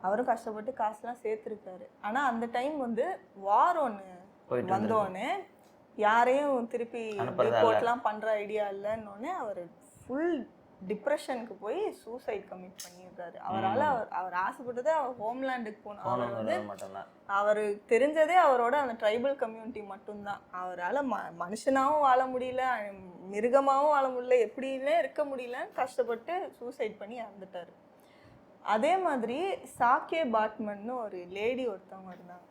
அவரும் கஷ்டப்பட்டு காசுலாம் சேர்த்துருக்காரு. ஆனால் அந்த டைம் வந்து வார் ஒன்று வந்தோடனே யாரையும் திருப்பி ரிப்போர்ட்லாம் பண்ணுற ஐடியா இல்லைன்னொடனே அவர் ஃபுல் டிப்ரெஷனுக்கு போய் சூசைட் கமிட் பண்ணிடுறாரு. அவர் ஆசைப்பட்டதே அவர் ஹோம்லேண்டுக்கு போகணும். அவர் வந்து அவருக்கு தெரிஞ்சதே அவரோட அந்த ட்ரைபல் கம்யூனிட்டி மட்டும்தான். அவரால் மனுஷனாகவும் வாழ முடியல, மிருகமாகவும் வாழ முடியல, எப்படின்னே இருக்க முடியலன்னு கஷ்டப்பட்டு சூசைட் பண்ணி இறந்துட்டார். அதே மாதிரி சாக்கே பாட்மன்னு ஒரு லேடி ஒருத்தவங்க இருந்தாங்க.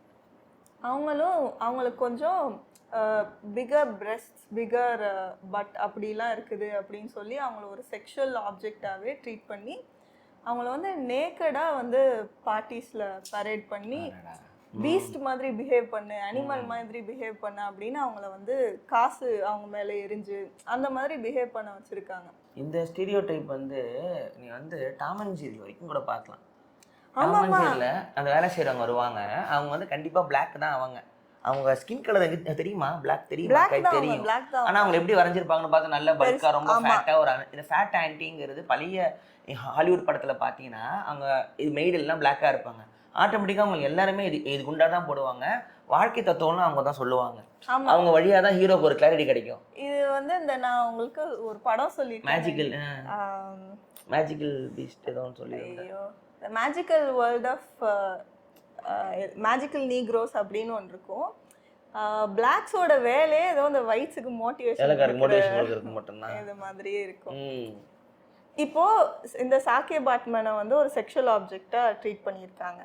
அவங்களுக்கு கொஞ்சம் பிகர் பிரெஸ்ட், பிகர் பட் அப்படிலாம் இருக்குது அப்படின்னு சொல்லி அவங்கள ஒரு செக்ஷுவல் ஆப்ஜெக்டாகவே ட்ரீட் பண்ணி அவங்கள வந்து நேக்கடாக வந்து பார்ட்டிஸில் பரேட் பண்ணி பீஸ்ட் மாதிரி பிஹேவ் பண்ணு, அனிமல் மாதிரி பிஹேவ் பண்ண அப்படின்னு அவங்கள வந்து காசு அவங்க மேலே எரிஞ்சு அந்த மாதிரி பிஹேவ் பண்ண வச்சுருக்காங்க. இந்த ஸ்டீரியோ டைப் வந்து நீ வந்து டாம் அண்ட் ஜெர்ரி வரைக்கும் கூட பார்க்கலாம். டாம் அண்ட் ஜெர்ரியில் அந்த வேலை செய்கிறவங்க வருவாங்க, அவங்க வந்து கண்டிப்பாக பிளாக் தான். அவங்க ஸ்கின் கலர் எங்க தெரியுமா? பிளாக் தெரியும், தெரியும். ஆனால் அவங்க எப்படி வரைஞ்சிருப்பாங்கன்னு பார்த்து நல்ல பல்காக ரொம்ப ஃபேட்டாக ஒரு இந்த ஃபேட் ஆன்ட்டிங்கிறது பழைய ஹாலிவுட் படத்தில் பார்த்தீங்கன்னா அவங்க இது மெய்டெல்லாம் பிளாக்காக இருப்பாங்க. ஆட்டோமேட்டிக்காக அவங்க எல்லாருமே இது குண்டா தான் போடுவாங்க. வாழ்க்கை தத்துவம்னு அவங்க தான் சொல்லுவாங்க. அவங்க வழியாக தான் ஹீரோக்கு ஒரு கிளாரிட்டி கிடைக்கும். இது வந்து இந்த நான் உங்களுக்கு ஒரு படம் சொல்லி மேஜிக்கல் பீஸ்ட் ஏதோ சொல்லி magical world of magical negroes அப்படின்னு ஒன்று இருக்கும். பிளாக்ஸோட வேலையே ஏதோ இந்த ஒயிட்ஸுக்கு மோட்டிவேஷன் மட்டும்தான் இது மாதிரியே இருக்கும். இப்போ இந்த சாக்கே பாட்மனை வந்து ஒரு செக்ஷுவல் ஆப்ஜெக்டா ட்ரீட் பண்ணியிருக்காங்க.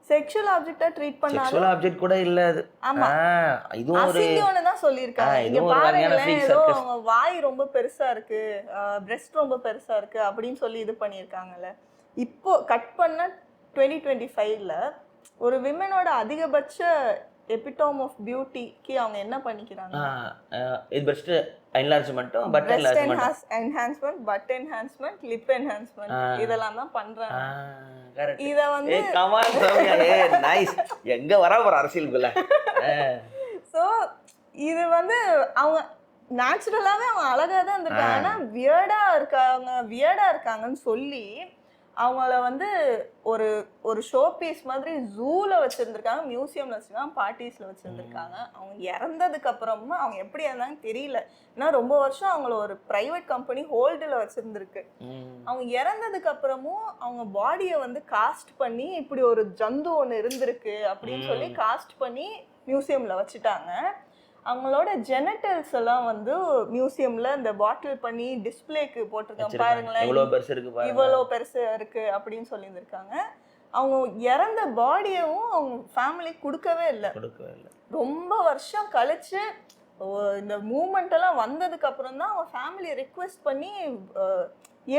செக்ஷுவல் ஆப்ஜெக்டா ட்ரீட் பண்ணாலும் செக்ஷுவல் ஆப்ஜெக்ட் கூட இல்ல அது. ஆமா, இதுவும் ஒரு அசிங்கம்னு தான் சொல்லிருக்காங்க. இங்க பாருங்க, ஏதோ வாய் ரொம்ப பெருசா இருக்கு, பிரெஸ்ட் ரொம்ப பெருசா இருக்கு அப்படின்னு சொல்லி இது பண்ணியிருக்காங்கல்ல. இப்போ கட் பண்ண 2025ல ஒரு விமனோட அதிகபட்ச எபிடோம் ஆஃப் பியூட்டிக்கு அவங்க என்ன பண்ணிக்கிறாங்க? இது breast enlargement, butt enhancement, butt enhancement, lip enhancement இதெல்லாம் தான் பண்றாங்க. கரெக்ட். இத வந்து கமான் சௌமியா, நைஸ். எங்க வரா போற அரசியலுக்குள்ள. சோ இது வந்து அவங்க நேச்சுரலாவே அவங்க அழகா தான் இருந்திருக்காங்க. ஆனா வியர்டா இருக்காங்கன்னு சொல்லி அவங்கள வந்து ஒரு ஒரு ஷோ பீஸ் மாதிரி ஜூல வச்சிருந்திருக்காங்க, மியூசியம்ல வச்சிருக்காங்க, பார்ட்டிஸ்ல வச்சிருந்திருக்காங்க. அவங்க இறந்ததுக்கு அப்புறமா அவங்க எப்படி இருந்தாங்க தெரியல. ஏன்னா ரொம்ப வருஷம் அவங்கள ஒரு பிரைவேட் கம்பெனி ஹோல்டுல வச்சிருந்திருக்கு. அவங்க இறந்ததுக்கு அப்புறமும் அவங்க பாடியை வந்து காஸ்ட் பண்ணி இப்படி ஒரு ஜந்து ஒன்று இருந்திருக்கு அப்படின்னு சொல்லி காஸ்ட் பண்ணி மியூசியம்ல வச்சுட்டாங்க. அவங்களோட ஜெனட்டல்ஸ் எல்லாம் வந்து மியூசியம்ல இந்த பாட்டில் பண்ணி டிஸ்பிளேக்கு போட்டிருக்காங்க. பாருங்களேன் இவ்வளோ பெருசு இருக்கு அப்படின்னு சொல்லியிருந்திருக்காங்க. அவங்க இறந்த பாடியவும் அவங்க ஃபேமிலி கொடுக்கவே இல்லை. ரொம்ப வருஷம் கழிச்சு இந்த மூமெண்ட் எல்லாம் வந்ததுக்கு அப்புறம் தான் அவங்க ஃபேமிலி ரிக்வெஸ்ட் பண்ணி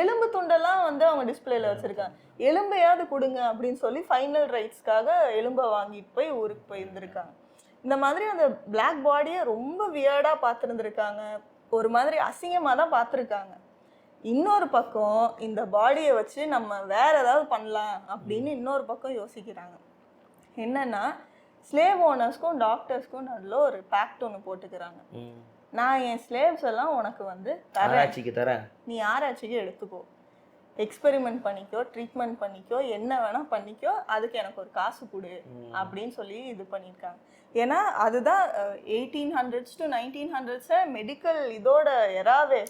எலும்பு துண்டெல்லாம் வந்து அவங்க டிஸ்பிளேல வச்சிருக்காங்க. எலும்பையாவது கொடுங்க அப்படின்னு சொல்லி ஃபைனல் ரைட்ஸ்க்காக எலும்பை வாங்கிட்டு போய் ஊருக்கு போயிருந்திருக்காங்க. இந்த மாதிரி அந்த பிளாக் பாடியை ரொம்ப வியர்டாக பார்த்துருந்துருக்காங்க, ஒரு மாதிரி அசிங்கமாக தான் பார்த்துருக்காங்க. இன்னொரு பக்கம் இந்த பாடியை வச்சு நம்ம வேற ஏதாவது பண்ணலாம் அப்படின்னு இன்னொரு பக்கம் யோசிக்கிறாங்க. என்னன்னா ஸ்லேவ் ஓனர்ஸ்க்கும் டாக்டர்ஸ்க்கும் நடுவில் ஒரு பேக்ட் ஒன்று போட்டுக்கிறாங்க. நான் என் ஸ்லேவ்ஸ் எல்லாம் உனக்கு வந்து தரேன், நீ ஆராய்ச்சிக்கு எடுத்துக்கோ, எக்ஸ்பெரிமெண்ட் பண்ணிக்கோ, ட்ரீட்மெண்ட் பண்ணிக்கோ, என்ன வேணா பண்ணிக்கோ, அதுக்கு எனக்கு ஒரு காசு கொடு அப்படின்னு சொல்லி இது பண்ணியிருக்காங்க. ஏன்னா அதுதான் 1800s to 1900s மெடிக்கல் இதோட எராவே.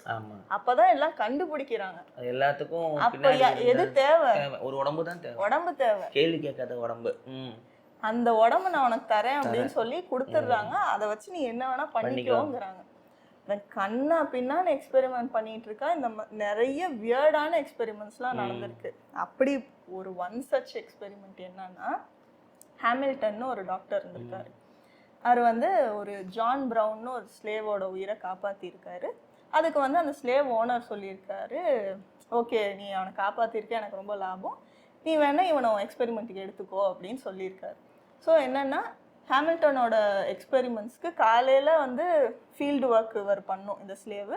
அப்பதான் எல்லாம் கண்டுபிடிக்கிறாங்க. எல்லாத்துக்கும் அப்ப எது தேவை? ஒரு உடம்பு தான் தேவை. உடம்பு தேவை, கேள்வி கேட்காத உடம்பு. அந்த உடம்பு நான் உனக்கு தரேன் அப்படின்னு சொல்லி கொடுத்துடுறாங்க. அதை வச்சு நீ என்ன வேணா பண்ணிக்கோங்கிறாங்க. கண்ணா பின்னான்னு எக்ஸ்பெரிமெண்ட் பண்ணிட்டு இருக்கா. இந்த நிறைய வியர்டான எக்ஸ்பெரிமெண்ட்ஸ்லாம் நடந்திருக்கு. அப்படி ஒரு ஒன் சச் எக்ஸ்பெரிமெண்ட் என்னன்னா, ஹாமில்டன்னு ஒரு டாக்டர் இருந்திருக்காரு. அவர் வந்து ஒரு ஜான் ப்ரவுன்னு ஒரு ஸ்லேவோட உயிரை காப்பாற்றிருக்காரு. அதுக்கு வந்து அந்த ஸ்லேவ் ஓனர் சொல்லியிருக்காரு, ஓகே நீ அவனை காப்பாற்றிருக்க, எனக்கு ரொம்ப லாபம், நீ வேணா இவனை எக்ஸ்பெரிமெண்ட்டுக்கு எடுத்துக்கோ அப்படின்னு சொல்லியிருக்காரு. ஸோ என்னன்னா ஹாமில்டனோட எக்ஸ்பெரிமெண்ட்ஸ்க்கு காலையில் வந்து ஃபீல்டு ஒர்க் இவர் பண்ணும் இந்த ஸ்லேவு,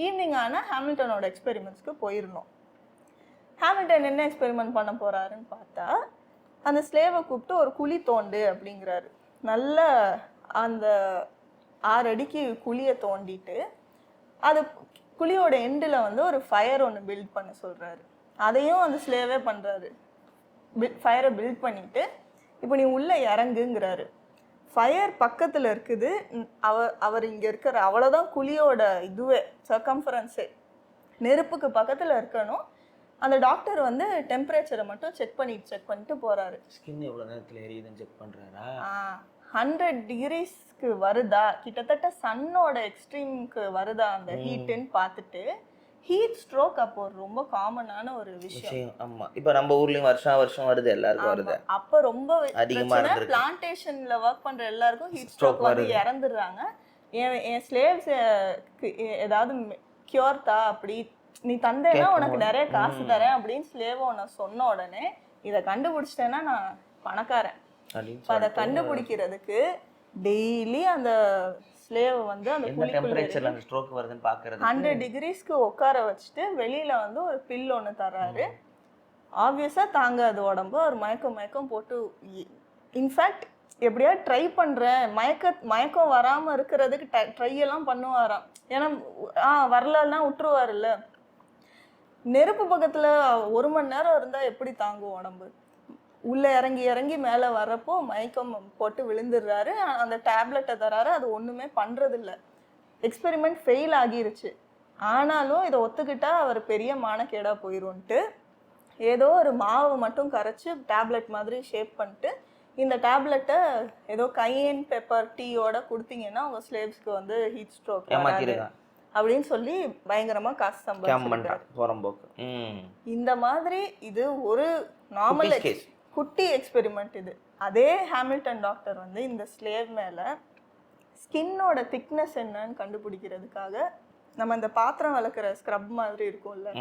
ஈவினிங் ஆனால் ஹாமில்டனோட எக்ஸ்பெரிமெண்ட்ஸ்க்கு போயிடணும். ஹாமில்டன் என்ன எக்ஸ்பெரிமெண்ட் பண்ண போகிறாருன்னு பார்த்தா, அந்த ஸ்லேவை கூப்பிட்டு ஒரு குழி தோண்டு அப்படிங்கிறாரு. நல்ல அந்த 6 அடிக்கு குழியை தோண்டிட்டு அது குழியோட எண்டில் வந்து ஒரு ஃபயர் ஒன்று பில்ட் பண்ண சொல்கிறாரு. அதையும் அந்த ஸ்லேவே பண்ணுறாரு. ஃபயரை பில்ட் பண்ணிவிட்டு இப்போ நீ உள்ளே இறங்குங்கிறாரு. ஃபயர் பக்கத்தில் இருக்குது, அவர் இங்கே இருக்கிற அவ்வளோதான் குழியோட இதுவே சர்க்கம்ஃபரன்ஸே, நெருப்புக்கு பக்கத்தில் இருக்கணும். அந்த டாக்டர் வந்து டெம்பரேச்சரை மட்டும் செக் பண்ணிட்டு போகிறாரு. ஸ்கின் எவ்வளோ நேரத்தில் எரியுதுன்னு செக் பண்ணுறாரா? 100 டிகிரிஸ்க்கு வருதா, கிட்டத்தட்ட சன்னோட எக்ஸ்ட்ரீம்க்கு வருதா அந்த ஹீட்டுன்னு பார்த்துட்டு, ஹீட் ஸ்ட்ரோக் அப்போ ரொம்ப காமனான ஒரு விஷயம். ஆமா, இப்போ நம்ம ஊர்லயும் வருஷம் வருது, எல்லாருக்கும் வருது. அப்போ ரொம்ப அதிகமா இருக்கு. பிளான்டேஷன்ல வர்க் பண்ற எல்லாருக்கும் ஹீட் ஸ்ட்ரோக் வந்து இறந்துடுறாங்க. என் ஸ்லேவ்ஸ் ஏதாவது கியூர் தா, அப்படி நீ தந்தேன்னா உனக்கு நிறைய காசு தரேன் அப்படின்னு ஸ்லேவ் ஓனர் சொன்ன உடனே, இதை கண்டுபிடிச்சிட்டேன்னா நான் பணக்காரன். அதை கண்டுபிடிக்கிறதுக்கு டெய்லி அந்த ஸ்லேவ் வந்து அந்த டெம்பரேச்சர்ல அந்த ஸ்ட்ரோக் வருதுன்னு பார்க்கிறது 100 டிகிரிஸ்க்கு உட்கார வச்சுட்டு வெளியில வந்து ஒரு பில் ஒன்று தர்றாரு. ஆப்வியஸா தாங்காது உடம்பு, ஒரு மயக்கம் போட்டு, இன்ஃபேக்ட் எப்படியா ட்ரை பண்றேன் மயக்கம் வராம இருக்கிறதுக்கு ட்ரை எல்லாம் பண்ணுவாராம். ஏன்னா வரலன்னா விட்டுருவாருல்ல. நெருப்பு பக்கத்துல 1 மணி நேரம் இருந்தா எப்படி தாங்கும் உடம்பு? உள்ள இறங்கி மேலே வர்றப்போ மயக்கம் போட்டு விழுந்துடுறாரு. அந்த டேப்லெட்டை தராரு, அது ஒன்றுமே பண்ணுறதில்ல. எக்ஸ்பெரிமெண்ட் ஃபெயில் ஆகிருச்சு. ஆனாலும் இதை ஒத்துக்கிட்டா அவர் பெரிய மானக்கேடாக போயிடும்ன்ட்டு ஏதோ ஒரு மாவை மட்டும் கரைச்சி டேப்லெட் மாதிரி ஷேப் பண்ணிட்டு, இந்த டேப்லெட்டை ஏதோ கையன் பெப்பர் டீயோட கொடுத்தீங்கன்னா உங்கள் ஸ்லேவ்ஸ்க்கு வந்து ஹீட் ஸ்ட்ரோக் அப்படின்னு சொல்லி பயங்கரமா காசு சம்பாதிச்சாங்க. இந்த மாதிரி இது ஒரு நார்மல் குட்டி எக்ஸ்பெரிமெண்ட் இது. அதே ஹாமில்டன் டாக்டர் வந்து இந்த ஸ்லேவ் மேல ஸ்கின்னோட திக்னஸ் என்னன்னு கண்டுபிடிக்கிறதுக்காக நம்ம இந்த பாத்திரம் விளக்குற ஸ்க்ரப் மாதிரி இருக்கும்ல,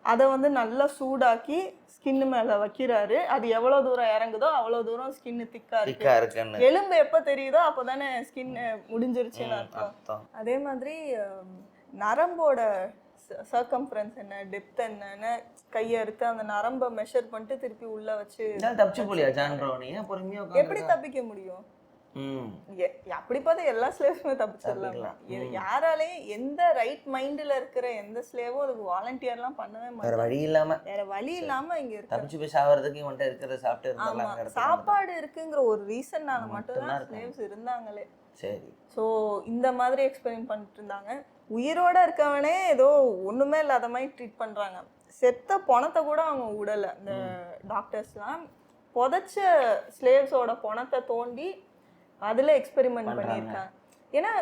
அதை வந்து நல்லா சூடாக்கி ஸ்கின்னு மேல வைக்கிறாரு. அது எவ்வளவு தூரம் இறங்குதோ அவ்வளவு தூரம் ஸ்கின்னு திக்கா இருக்கு. எலும்பு எப்ப தெரியுதோ அப்பதானே ஸ்கின் முடிஞ்சிருச்சுன்னு அர்த்தம். அதே மாதிரி நரம்போட சர்க்கம்ஃபரன்ஸ் என்ன, டெப்த் என்னன்னு கையை எடுத்து அந்த நரம்பை மெஷர் பண்ணிட்டு திருப்பி உள்ள வச்சு தப்பிச்சு போலியா ஜான் ப்ரௌனி? எப்படி தப்பிக்க முடியும்? அப்படி பார்த்தா எல்லா ஸ்லேவ்ஸுமே தப்பிச்சிடலாம். யாராலையும் எந்த ரைட் மைண்ட்ல இருக்கிற எந்த ஸ்லேவும் அதுக்கு வாலண்டியர்லாம் பண்ணவே மாட்டாங்க. வேற வழி இல்லாம இங்க இருக்கு. தப்பிச்சு போய் சாவறதுக்கு இவன்ட்ட இருக்கிறத சாப்பிட்டு இருந்தாங்க. சாப்பாடு இருக்குங்கிற ஒரு ரீசன்னால மட்டும் தான் ஸ்லேவ்ஸ் இருந்தாங்களே. சரி. ஸோ இந்த மாதிரி எக்ஸ்பெரிமெண்ட் பண்ணிட்டு இருந்தாங்க. உயிரோட இருக்கவனே ஏதோ ஒண்ணுமே இல்லாத மாதிரி ட்ரீட் பண்றாங்க. செத்த பணத்தை கூட அவங்க விடல. இந்த டாக்டர்ஸ்லாம் புதைச்ச ஸ்லேவ்ஸோட பணத்தை தோண்டி அதுல எக்ஸ்பெரிமெண்ட் பண்ணியிருக்காங்க. ஏன்னா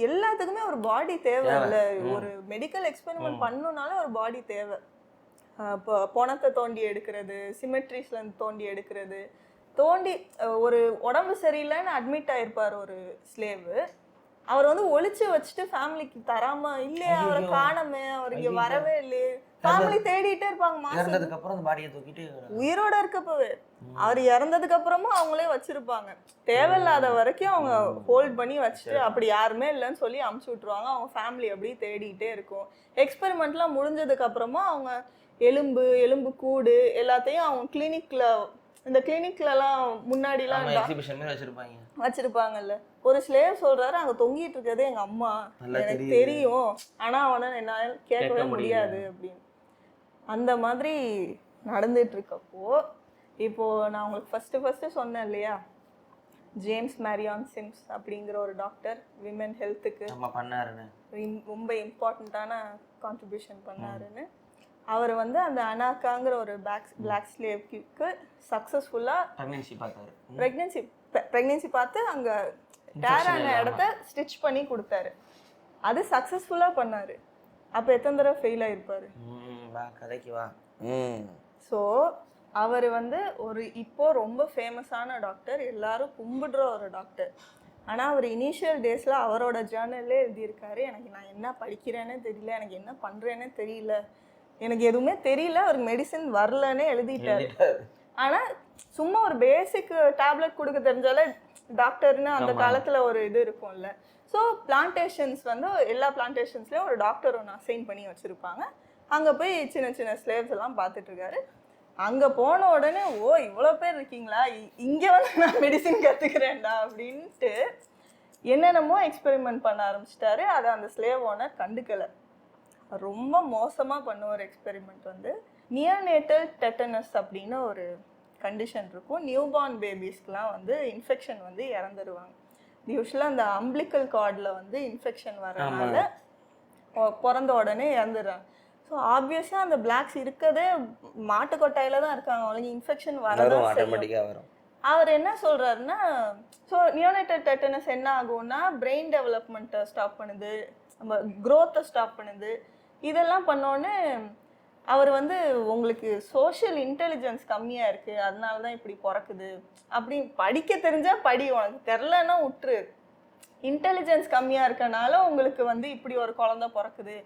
எல்லாத்துக்குமே ஒரு பாடி தேவை இல்லை. ஒரு மெடிக்கல் எக்ஸ்பெரிமெண்ட் பண்ணணும்னால ஒரு பாடி தேவை. இப்போ பணத்தை தோண்டி எடுக்கிறது, சிமெட்ரிஸ்ல இருந்து தோண்டி எடுக்கிறது, தோண்டி ஒரு உடம்பு சரியில்லைன்னு அட்மிட் ஆயிருப்பார் ஒரு ஸ்லேவு. அவர் வந்து ஒளிச்சு வச்சுட்டு ஃபேமிலிக்கு தராம, இல்லையா அவரை காணமே, அவர் இங்க வரவே இல்லையே, ஃபேமிலி தேடிட்டே இருப்பாங்க. இறந்ததுக்கு அப்புறம் அந்த பாடியை தூக்கிட்டு உயிரோட இருக்கப்பவே அவர் இறந்ததுக்கு அப்புறமும் அவங்களே வச்சிருப்பாங்க. தேவையில்லாத வரைக்கும் அவங்க ஹோல்ட் பண்ணி வச்சுட்டு அப்படி யாருமே இல்லைன்னு சொல்லி அமுச்சு விட்டுருவாங்க. அவங்க ஃபேமிலி அப்படி தேடிட்டே இருக்கும். எக்ஸ்பெரிமெண்ட்லாம் முடிஞ்சதுக்கு அப்புறமா அவங்க எலும்பு கூடு எல்லாத்தையும் அவங்க கிளினிக்ல, இந்த கிளினிக்லலாம் முன்னாடிலாம் வச்சிருப்பாங்கல்ல. ஒரு ஸ்லேவ் சொல்றாரு, அங்க தொங்கிட்டு இருக்கிறது எங்க அம்மா, எனக்கு தெரியும், ஆனா அவனை என்னால கேட்கவே முடியாது அப்படின்னு. அந்த மாதிரி நடந்துட்டு இருக்கப்போ இப்போ நான் உங்களுக்கு ஃபர்ஸ்ட் சொன்னேன் இல்லையா, ஜேம்ஸ் மேரியான் சிம்ஸ் அப்படிங்கிற ஒரு டாக்டர் விமன் ஹெல்த்துக்கு ரொம்ப இம்பார்ட்டண்ட்டான கான்ட்ரிபியூஷன் பண்ணாருன்னு. அவர் வந்து அந்த அனாக்காங்கிற ஒரு பிளாக் ஸ்லேவ்க்கு சக்ஸஸ்ஃபுல்லாக ப்ரெக்னென்சி பார்த்து அங்கே டேரான இடத்த ஸ்டிச் பண்ணி கொடுத்தாரு. அது சக்ஸஸ்ஃபுல்லாக பண்ணார். அப்போ எத்தனை தடவை ஃபெயில் ஆகிருப்பார். ஸோ அவர் வந்து ஒரு இப்போ ரொம்ப ஃபேமஸான டாக்டர், எல்லாரும் கும்பிடுற ஒரு டாக்டர். ஆனால் அவர் இனிஷியல் டேஸில் அவரோட ஜேர்னல்லே எழுதியிருக்காரு, எனக்கு நான் என்ன படிக்கிறேன்னே தெரியல, எனக்கு என்ன பண்ணுறேன்னே தெரியல, எனக்கு எதுவுமே தெரியல, அவருக்கு மெடிசின் வரலன்னே எழுதிட்டாரு. ஆனால் சும்மா ஒரு பேசிக் டேப்லெட் கொடுக்க தெரிஞ்சாலே டாக்டர்னு அந்த காலத்தில் ஒரு இது இருக்கும்ல. ஸோ பிளான்டேஷன்ஸ் வந்து எல்லா பிளான்டேஷன்ஸ்லேயும் ஒரு டாக்டர் ஒன்று அசைன் பண்ணி வச்சுருப்பாங்க. அங்கே போய் சின்ன ஸ்லேவ்ஸ் எல்லாம் பார்த்துட்ருக்காரு. அங்கே போன உடனே, ஓ இவ்வளோ பேர் இருக்கீங்களா, இங்கே வந்து நான் மெடிசின் கற்றுக்கிறேன்டா அப்படின்ட்டு என்னென்னமோ எக்ஸ்பெரிமெண்ட் பண்ண ஆரம்பிச்சிட்டாரு. அதை அந்த ஸ்லேவ் ஓனர் கண்டுக்கலை. ரொம்ப மோசமாக பண்ண ஒரு எக்ஸ்பெரிமெண்ட் வந்து நியோனேட்டல் டெட்டனஸ் அப்படின்னு ஒரு கண்டிஷன் இருக்கும். நியூபார்ன் பேபிஸ்க்கெலாம் வந்து இன்ஃபெக்ஷன் வந்து இறந்துருவாங்க. யூஸ்வலாக அந்த அம்பிளிக்கல் கார்டில் வந்து இன்ஃபெக்ஷன் வரனால பிறந்த உடனே இறந்துடுறாங்க. ஸோ ஆப்வியஸாக அந்த பிளாக்ஸ் இருக்கதே மாட்டுக்கொட்டாயில் தான் இருக்காங்க, அவங்களுக்கு இன்ஃபெக்ஷன் வரும். அவர் என்ன சொல்கிறாருன்னா, ஸோ நியோனேட்டல் டெட்டனஸ் என்ன ஆகும்னா பிரெயின் டெவலப்மெண்ட்டை ஸ்டாப் பண்ணுது, நம்ம க்ரோத்தை ஸ்டாப் பண்ணுது. இதெல்லாம் பண்ணோன்னே அவர் வந்து உங்களுக்கு சோஷியல் இன்டெலிஜென்ஸ் கம்மியாக இருக்குது, அதனால தான் இப்படி பிறக்குது, அப்படி படிக்க தெரிஞ்சால் படி, உனக்கு தெரிலன்னா விட்டுரு, இன்டெலிஜென்ஸ் கம்மியாக இருக்கனால உங்களுக்கு வந்து இப்படி ஒரு குழந்தை பிறக்குது